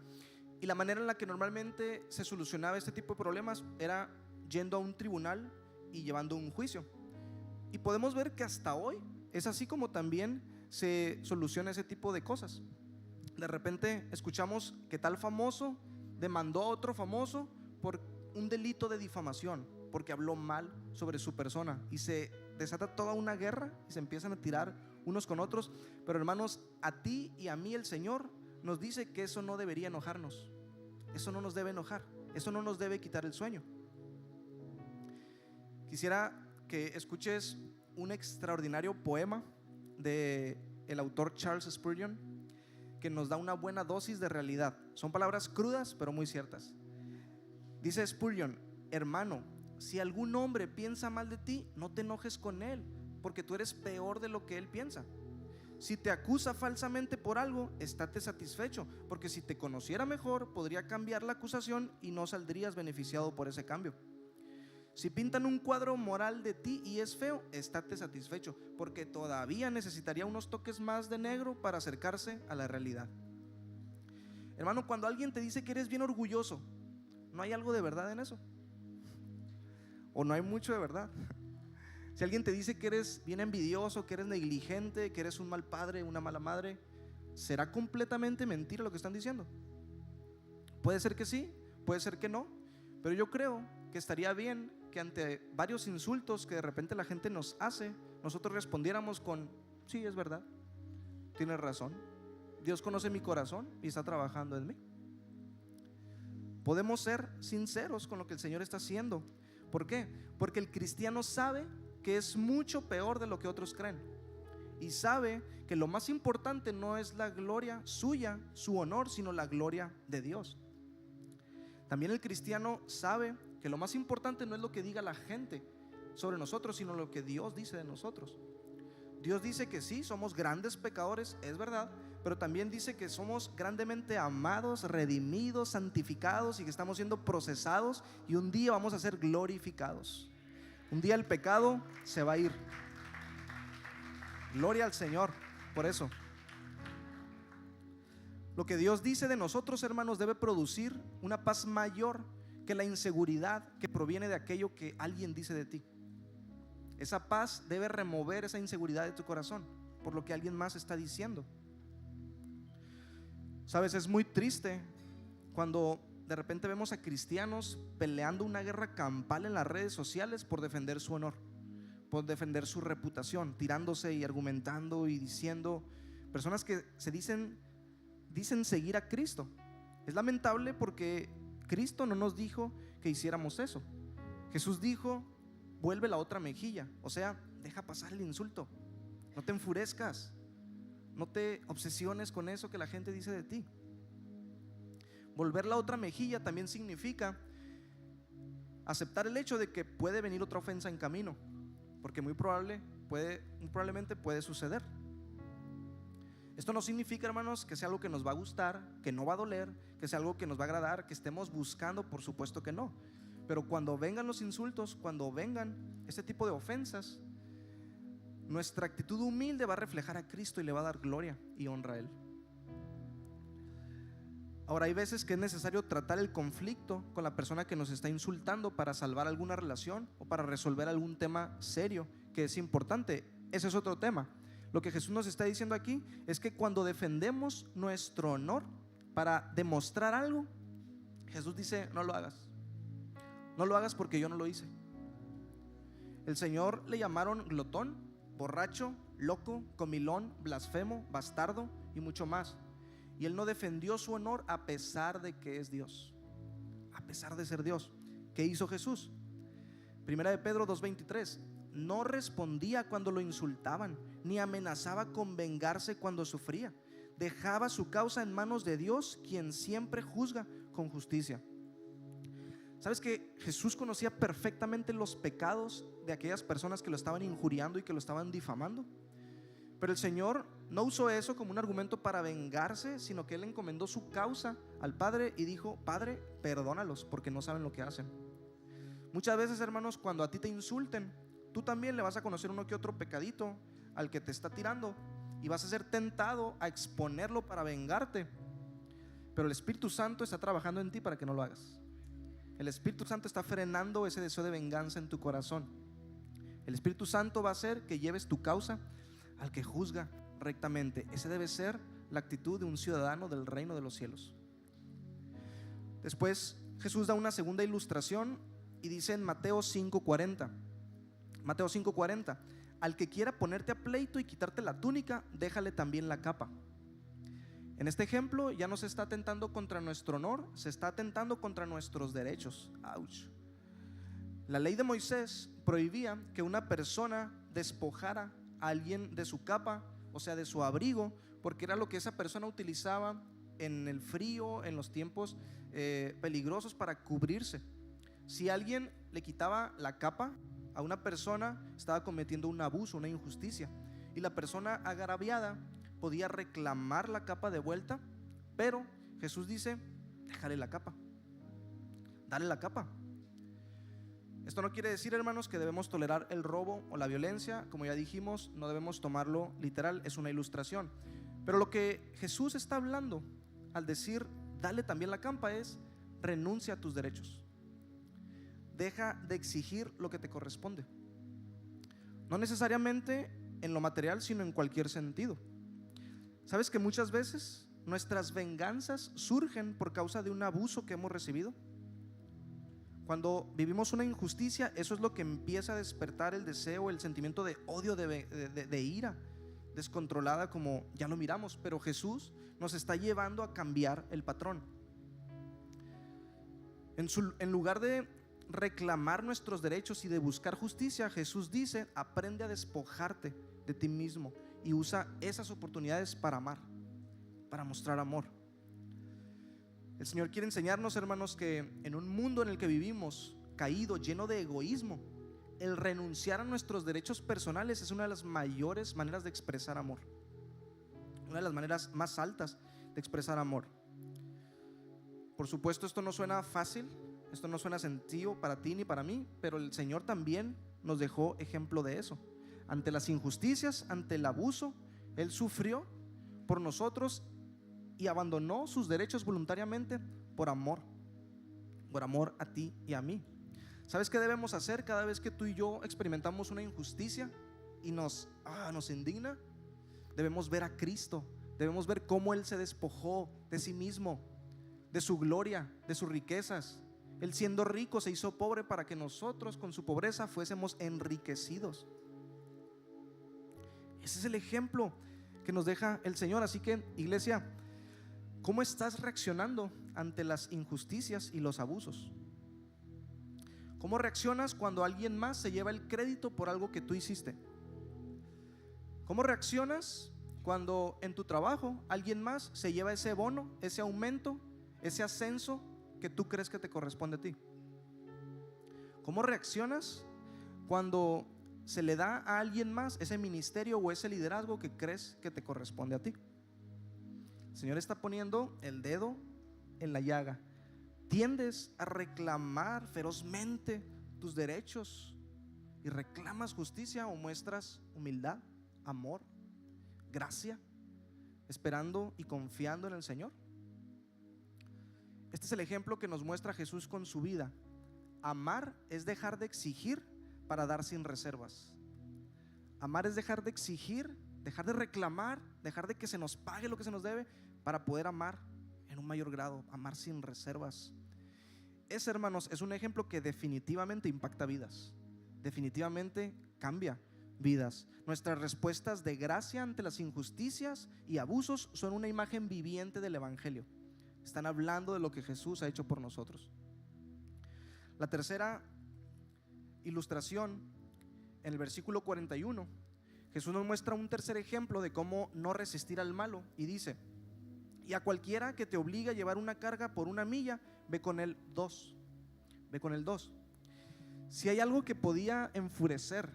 Y la manera en la que normalmente se solucionaba este tipo de problemas era yendo a un tribunal y llevando un juicio. Y podemos ver que hasta hoy es así como también se soluciona ese tipo de cosas. De repente escuchamos que tal famoso demandó a otro famoso por un delito de difamación, porque habló mal sobre su persona, y se desata toda una guerra y se empiezan a tirar unos con otros. Pero hermanos, a ti y a mí el Señor nos dice que eso no debería enojarnos. Eso no nos debe enojar, eso no nos debe quitar el sueño. Quisiera que escuches un extraordinario poema de el autor Charles Spurgeon, que nos da una buena dosis de realidad. Son palabras crudas pero muy ciertas. Dice Spurgeon: hermano, si algún hombre piensa mal de ti, no te enojes con él, porque tú eres peor de lo que él piensa. Si te acusa falsamente por algo, estate satisfecho, porque si te conociera mejor, podría cambiar la acusación y no saldrías beneficiado por ese cambio. Si pintan un cuadro moral de ti y es feo, estate satisfecho, porque todavía necesitaría unos toques más de negro para acercarse a la realidad. Hermano, cuando alguien te dice que eres bien orgulloso, ¿no hay algo de verdad en eso? ¿O no hay mucho de verdad? Si alguien te dice que eres bien envidioso, que eres negligente, que eres un mal padre, una mala madre, ¿será completamente mentira lo que están diciendo? Puede ser que sí, puede ser que no, pero yo creo que estaría bien que ante varios insultos que de repente la gente nos hace, nosotros respondiéramos con: sí, es verdad, tienes razón, Dios conoce mi corazón y está trabajando en mí. Podemos ser sinceros con lo que el Señor está haciendo. ¿Por qué? Porque el cristiano sabe que es mucho peor de lo que otros creen, y sabe que lo más importante no es la gloria suya, su honor, sino la gloria de Dios. También el cristiano sabe que lo más importante no es lo que diga la gente sobre nosotros, sino lo que Dios dice de nosotros. Dios dice que sí, somos grandes pecadores, es verdad, pero también dice que somos grandemente amados, redimidos, santificados, y que estamos siendo procesados, y un día vamos a ser glorificados. Un día el pecado se va a ir. Gloria al Señor por eso. Lo que Dios dice de nosotros, hermanos, debe producir una paz mayor que la inseguridad que proviene de aquello que alguien dice de ti. Esa paz debe remover esa inseguridad de tu corazón por lo que alguien más está diciendo. Sabes, es muy triste cuando de repente vemos a cristianos peleando una guerra campal en las redes sociales por defender su honor, por defender su reputación, tirándose y argumentando y diciendo. Personas que se dicen dicen seguir a Cristo. Es lamentable porque Cristo no nos dijo que hiciéramos eso. Jesús dijo: vuelve la otra mejilla, o sea, deja pasar el insulto, no te enfurezcas, no te obsesiones con eso que la gente dice de ti. Volver la otra mejilla también significa aceptar el hecho de que puede venir otra ofensa en camino, porque muy probablemente puede suceder. Esto no significa, hermanos, que sea algo que nos va a gustar, que no va a doler, que sea algo que nos va a agradar, que estemos buscando, por supuesto que no. Pero cuando vengan los insultos, cuando vengan este tipo de ofensas, nuestra actitud humilde va a reflejar a Cristo y le va a dar gloria y honra a Él. Ahora, hay veces que es necesario tratar el conflicto con la persona que nos está insultando para salvar alguna relación o para resolver algún tema serio que es importante. Ese es otro tema. Lo que Jesús nos está diciendo aquí es que cuando defendemos nuestro honor para demostrar algo, Jesús dice: no lo hagas. No lo hagas porque yo no lo hice. El Señor le llamaron glotón, borracho, loco, comilón, blasfemo, bastardo y mucho más. Y Él no defendió su honor a pesar de que es Dios, a pesar de ser Dios. ¿Qué hizo Jesús? Primera de Pedro 2:23: no respondía cuando lo insultaban, ni amenazaba con vengarse cuando sufría. Dejaba su causa en manos de Dios, quien siempre juzga con justicia. ¿Sabes que Jesús conocía perfectamente los pecados de aquellas personas que lo estaban injuriando y que lo estaban difamando? Pero el Señor no usó eso como un argumento para vengarse, sino que Él encomendó su causa al Padre y dijo: Padre, perdónalos porque no saben lo que hacen. Muchas veces, hermanos, cuando a ti te insulten, tú también le vas a conocer uno que otro pecadito al que te está tirando y vas a ser tentado a exponerlo para vengarte. Pero el Espíritu Santo está trabajando en ti para que no lo hagas. El Espíritu Santo está frenando ese deseo de venganza en tu corazón. El Espíritu Santo va a hacer que lleves tu causa al que juzga rectamente. Esa debe ser la actitud de un ciudadano del reino de los cielos. Después Jesús da una segunda ilustración y dice en Mateo 5:40: Mateo 5:40: al que quiera ponerte a pleito y quitarte la túnica, déjale también la capa. En este ejemplo ya no se está atentando contra nuestro honor, se está atentando contra nuestros derechos. ¡Auch! La ley de Moisés prohibía que una persona despojara a alguien de su capa, o sea, de su abrigo, porque era lo que esa persona utilizaba en el frío, en los tiempos peligrosos para cubrirse. Si alguien le quitaba la capa a una persona, estaba cometiendo un abuso, una injusticia, y la persona agraviada podía reclamar la capa de vuelta. Pero Jesús dice: déjale la capa, dale la capa. Esto no quiere decir, hermanos, que debemos tolerar el robo o la violencia. Como ya dijimos, no debemos tomarlo literal, es una ilustración. Pero lo que Jesús está hablando al decir dale también la capa es: renuncia a tus derechos, deja de exigir lo que te corresponde. No necesariamente en lo material, sino en cualquier sentido. ¿Sabes que muchas veces nuestras venganzas surgen por causa de un abuso que hemos recibido? Cuando vivimos una injusticia, eso es lo que empieza a despertar el deseo, el sentimiento de odio, de ira descontrolada, como ya lo miramos. Pero Jesús nos está llevando a cambiar el patrón. En lugar de reclamar nuestros derechos y de buscar justicia, Jesús dice: aprende a despojarte de ti mismo y usa esas oportunidades para amar, para mostrar amor. El Señor quiere enseñarnos, hermanos, que en un mundo en el que vivimos caído, lleno de egoísmo, el renunciar a nuestros derechos personales es una de las mayores maneras de expresar amor, una de las maneras más altas de expresar amor. Por supuesto, esto no suena fácil, esto no suena sencillo para ti ni para mí, pero el Señor también nos dejó ejemplo de eso. Ante las injusticias, ante el abuso, Él sufrió por nosotros y abandonó sus derechos voluntariamente por amor a ti y a mí. ¿Sabes qué debemos hacer cada vez que tú y yo experimentamos una injusticia y nos indigna? Debemos ver a Cristo, debemos ver cómo Él se despojó de sí mismo, de su gloria, de sus riquezas. Él, siendo rico, se hizo pobre para que nosotros con su pobreza fuésemos enriquecidos. Ese es el ejemplo que nos deja el Señor. Así que, iglesia, ¿Cómo estás reaccionando ante las injusticias y los abusos? ¿Cómo reaccionas cuando alguien más se lleva el crédito por algo que tú hiciste? ¿Cómo reaccionas cuando en tu trabajo alguien más se lleva ese bono, ese aumento, ese ascenso que tú crees que te corresponde a ti? ¿Cómo reaccionas cuando se le da a alguien más ese ministerio o ese liderazgo que crees que te corresponde a ti? El Señor está poniendo el dedo en la llaga. ¿Tiendes a reclamar ferozmente tus derechos y reclamas justicia, o muestras humildad, amor, gracia, esperando y confiando en el Señor? Este es el ejemplo que nos muestra Jesús con su vida. Amar es dejar de exigir para dar sin reservas. Amar es dejar de exigir, dejar de reclamar, dejar de que se nos pague lo que se nos debe, para poder amar en un mayor grado, amar sin reservas. Ese, hermanos, es un ejemplo que definitivamente impacta vidas, definitivamente cambia vidas. Nuestras respuestas de gracia ante las injusticias y abusos son una imagen viviente del Evangelio. Están hablando de lo que Jesús ha hecho por nosotros. La tercera ilustración, en el versículo 41, Jesús nos muestra un tercer ejemplo de cómo no resistir al malo, y dice: y a cualquiera que te obligue a llevar una carga por 1 milla, ve con él 2. Ve con él 2. Si hay algo que podía enfurecer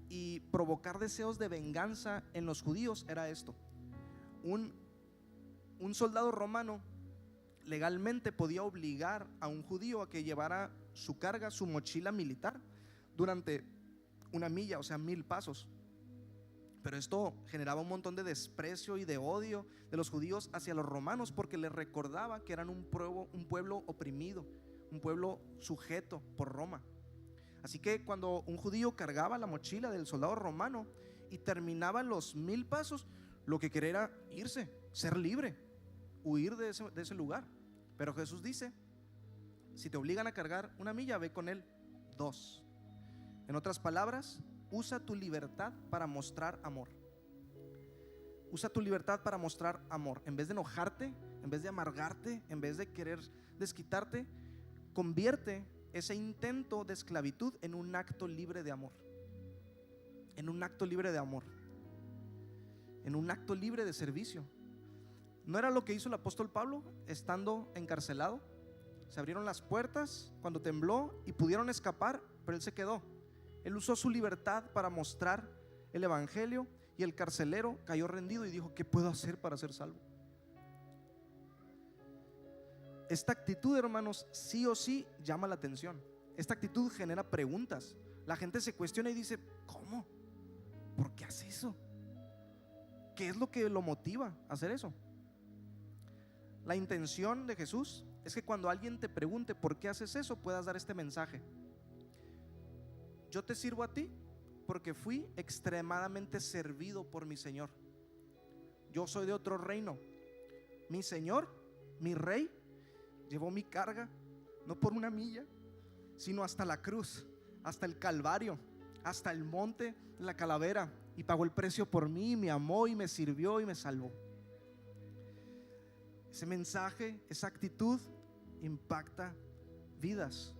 y provocar deseos de venganza en los judíos, era esto. Un soldado romano legalmente podía obligar a un judío a que llevara su carga, su mochila militar, durante 1 milla, o sea, 1000 pasos. Pero esto generaba un montón de desprecio y de odio de los judíos hacia los romanos, porque les recordaba que eran un pueblo oprimido, un pueblo sujeto por Roma. Así que cuando un judío cargaba la mochila del soldado romano y terminaba los 1000 pasos, lo que quería era irse, ser libre, huir de ese lugar. Pero Jesús dice: si te obligan a cargar 1 milla, ve con él 2. En otras palabras, usa tu libertad para mostrar amor. Usa tu libertad para mostrar amor. En vez de enojarte, en vez de amargarte, en vez de querer desquitarte, convierte ese intento de esclavitud en un acto libre de amor. En un acto libre de amor. En un acto libre de servicio. ¿No era lo que hizo el apóstol Pablo estando encarcelado? Se abrieron las puertas cuando tembló y pudieron escapar, pero él se quedó. Él usó su libertad para mostrar el evangelio, y el carcelero cayó rendido y dijo: ¿qué puedo hacer para ser salvo? Esta actitud, hermanos, sí o sí llama la atención. Esta actitud genera preguntas. La gente se cuestiona y dice: ¿cómo? ¿Por qué hace eso? ¿Qué es lo que lo motiva a hacer eso? La intención de Jesús es que cuando alguien te pregunte por qué haces eso, puedas dar este mensaje: yo te sirvo a ti porque fui extremadamente servido por mi Señor. Yo soy de otro reino. Mi Señor, mi Rey, llevó mi carga no por 1 milla, sino hasta la cruz, hasta el Calvario, hasta el monte de la calavera, y pagó el precio por mí, me amó y me sirvió y me salvó. Ese mensaje, esa actitud impacta vidas.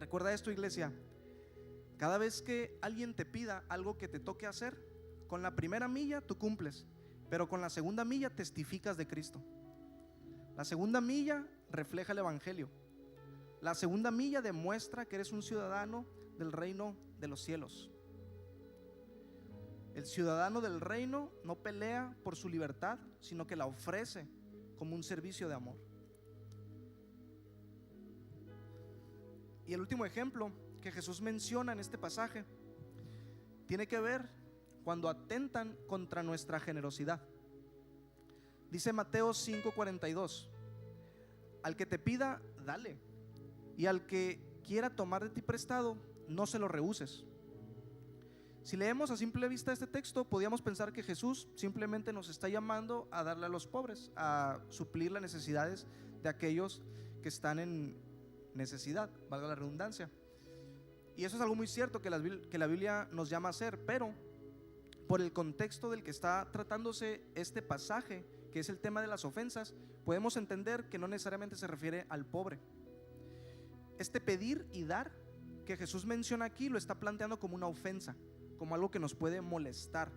Recuerda esto, iglesia: cada vez que alguien te pida algo que te toque hacer, con la 1 milla tú cumples, pero con la 2 milla testificas de Cristo. La 2 milla refleja el evangelio. La 2 milla demuestra que eres un ciudadano del reino de los cielos. El ciudadano del reino no pelea por su libertad, sino que la ofrece como un servicio de amor. Y el último ejemplo que Jesús menciona en este pasaje tiene que ver cuando atentan contra nuestra generosidad. Dice Mateo 5:42: al que te pida, dale, y al que quiera tomar de ti prestado, no se lo rehuses. Si leemos a simple vista este texto, podríamos pensar que Jesús simplemente nos está llamando a darle a los pobres, a suplir las necesidades de aquellos que están en necesidad, valga la redundancia. Y eso es algo muy cierto que la Biblia nos llama a hacer, pero por el contexto del que está tratándose este pasaje, que es el tema de las ofensas, podemos entender que no necesariamente se refiere al pobre. Este pedir y dar que Jesús menciona aquí lo está planteando como una ofensa, como algo que nos puede molestar.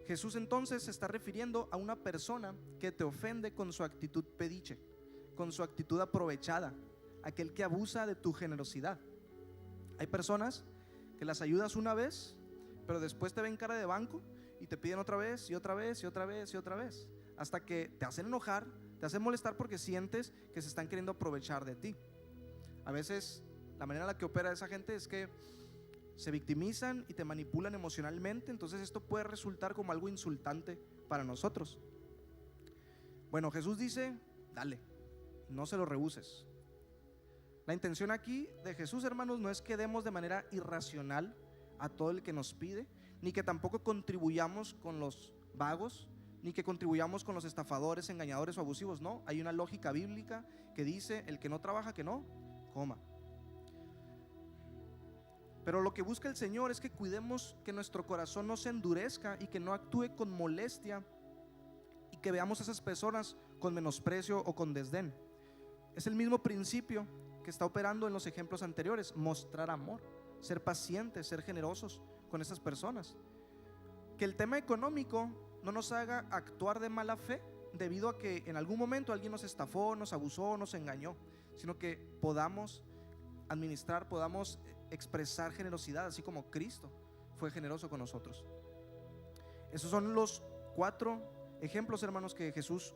Jesús entonces se está refiriendo a una persona que te ofende con su actitud pediche, con su actitud aprovechada, aquel que abusa de tu generosidad. Hay personas que las ayudas una vez, pero después te ven cara de banco y te piden otra vez y otra vez y otra vez y otra vez, hasta que te hacen enojar, te hacen molestar porque sientes que se están queriendo aprovechar de ti. A veces la manera en la que opera esa gente es que se victimizan y te manipulan emocionalmente, entonces esto puede resultar como algo insultante para nosotros. Bueno, Jesús dice, dale, no se lo rehuses. La intención aquí de Jesús, hermanos, no es que demos de manera irracional a todo el que nos pide, ni que tampoco contribuyamos con los vagos, ni que contribuyamos con los estafadores, engañadores o abusivos. No, hay una lógica bíblica que dice, el que no trabaja, que no coma. Pero lo que busca el Señor es que cuidemos que nuestro corazón no se endurezca y que no actúe con molestia y que veamos a esas personas con menosprecio o con desdén. Es el mismo principio que está operando en los ejemplos anteriores: mostrar amor, ser pacientes, ser generosos con esas personas. Que el tema económico no nos haga actuar de mala fe debido a que en algún momento alguien nos estafó, nos abusó, nos engañó, sino que podamos administrar, podamos expresar generosidad, así como Cristo fue generoso con nosotros. Esos son los 4 ejemplos, hermanos, que Jesús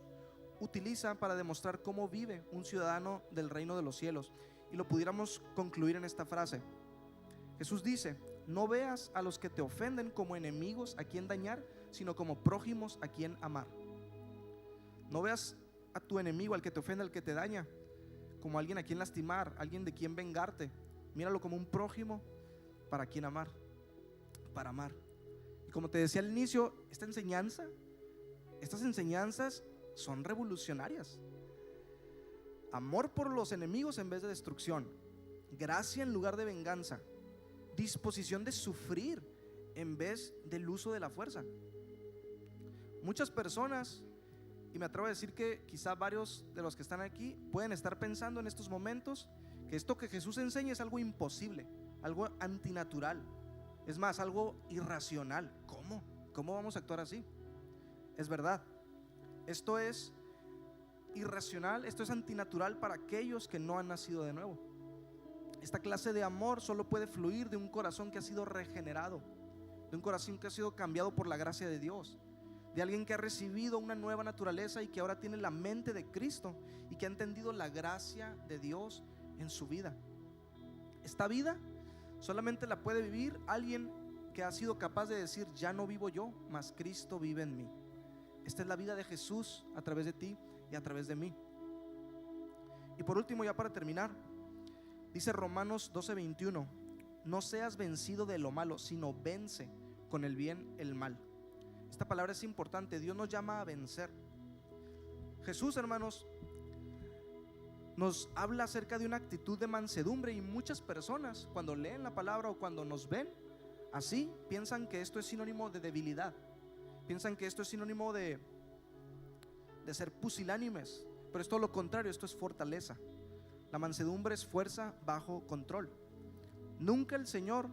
utiliza para demostrar cómo vive un ciudadano del reino de los cielos. Y lo pudiéramos concluir en esta frase. Jesús dice: no veas a los que te ofenden como enemigos a quien dañar, sino como prójimos a quien amar. No veas a tu enemigo, al que te ofende, al que te daña, como alguien a quien lastimar, alguien de quien vengarte. Míralo como un prójimo para quien amar, para amar. Y como te decía al inicio, estas enseñanzas son revolucionarias. Amor por los enemigos en vez de destrucción, gracia en lugar de venganza, disposición de sufrir en vez del uso de la fuerza. Muchas personas, y me atrevo a decir que quizá varios de los que están aquí pueden estar pensando en estos momentos que esto que Jesús enseña es algo imposible, algo antinatural, es más, algo irracional. ¿Cómo vamos a actuar así? Es verdad, esto es irracional, esto es antinatural para aquellos que no han nacido de nuevo. Esta clase de amor solo puede fluir de un corazón que ha sido regenerado, de un corazón que ha sido cambiado por la gracia de Dios, de alguien que ha recibido una nueva naturaleza y que ahora tiene la mente de Cristo y que ha entendido la gracia de Dios en su vida. Esta vida solamente la puede vivir alguien que ha sido capaz de decir: ya no vivo yo, mas Cristo vive en mí. Esta es la vida de Jesús a través de ti y a través de mí. Y por último, ya para terminar, dice Romanos 12:21: no seas vencido de lo malo, sino vence con el bien el mal. Esta palabra es importante. Dios nos llama a vencer. Jesús, hermanos, nos habla acerca de una actitud de mansedumbre, y muchas personas cuando leen la palabra o cuando nos ven así piensan que esto es sinónimo de debilidad, piensan que esto es sinónimo de ser pusilánimes, pero es todo lo contrario. Esto es fortaleza. La mansedumbre es fuerza bajo control. Nunca el Señor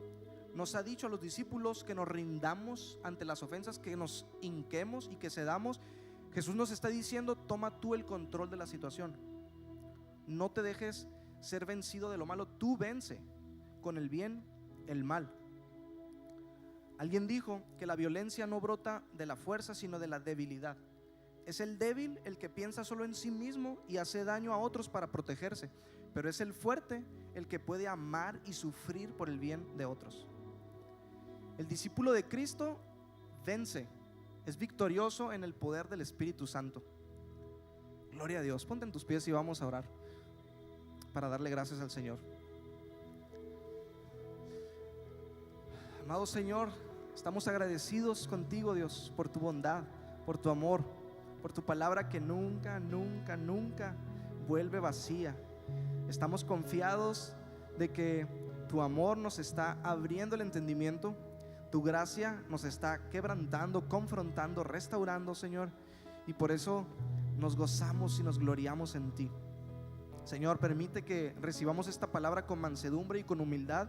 nos ha dicho a los discípulos que nos rindamos ante las ofensas, que nos hinquemos y que cedamos. Jesús nos está diciendo: toma tú el control de la situación. No te dejes ser vencido de lo malo, tú vence con el bien el mal. Alguien dijo que la violencia no brota de la fuerza, sino de la debilidad. Es el débil el que piensa solo en sí mismo y hace daño a otros para protegerse, pero es el fuerte el que puede amar y sufrir por el bien de otros. El discípulo de Cristo vence, es victorioso en el poder del Espíritu Santo. Gloria a Dios. Ponte en tus pies y vamos a orar para darle gracias al Señor. Amado Señor, estamos agradecidos contigo, Dios, por tu bondad, por tu amor, por tu palabra que nunca vuelve vacía. Estamos confiados de que tu amor nos está abriendo el entendimiento, tu gracia nos está quebrantando, confrontando, restaurando, Señor. y por eso nos gozamos y nos gloriamos en ti. Señor, permite que recibamos esta palabra con mansedumbre y con humildad,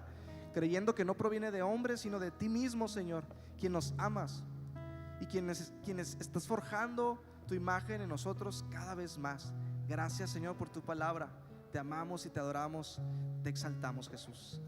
creyendo que no proviene de hombres, sino de ti mismo, Señor, quien nos amas y quienes estás forjando tu imagen en nosotros cada vez más. Gracias, Señor, por tu palabra. Te amamos y te adoramos, te exaltamos, Jesús. Amén.